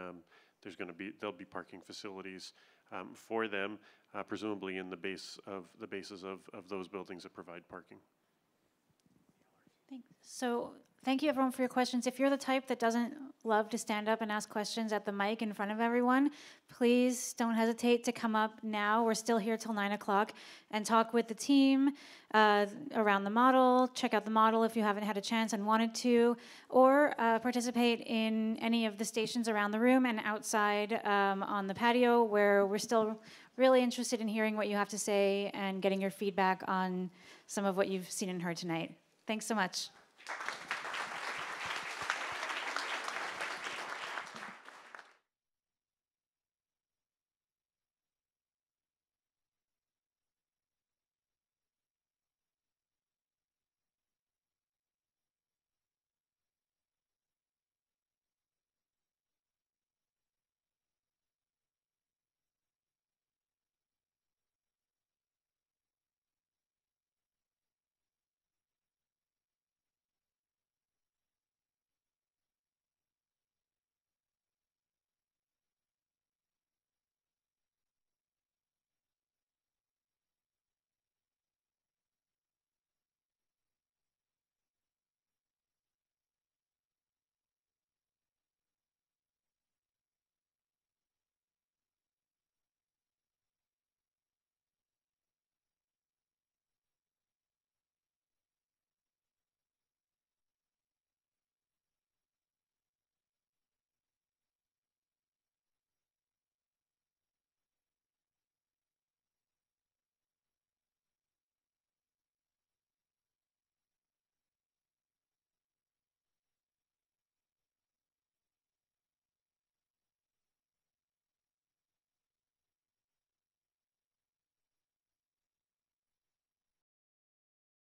there'll be parking facilities for them, presumably in the bases of those buildings that provide parking. Thanks. So thank you everyone for your questions. If you're the type that doesn't love to stand up and ask questions at the mic in front of everyone, please don't hesitate to come up now. We're still here till 9 o'clock, and talk with the team around the model. Check out the model if you haven't had a chance and wanted to, or participate in any of the stations around the room and outside on the patio, where we're still really interested in hearing what you have to say and getting your feedback on some of what you've seen and heard tonight. Thanks so much.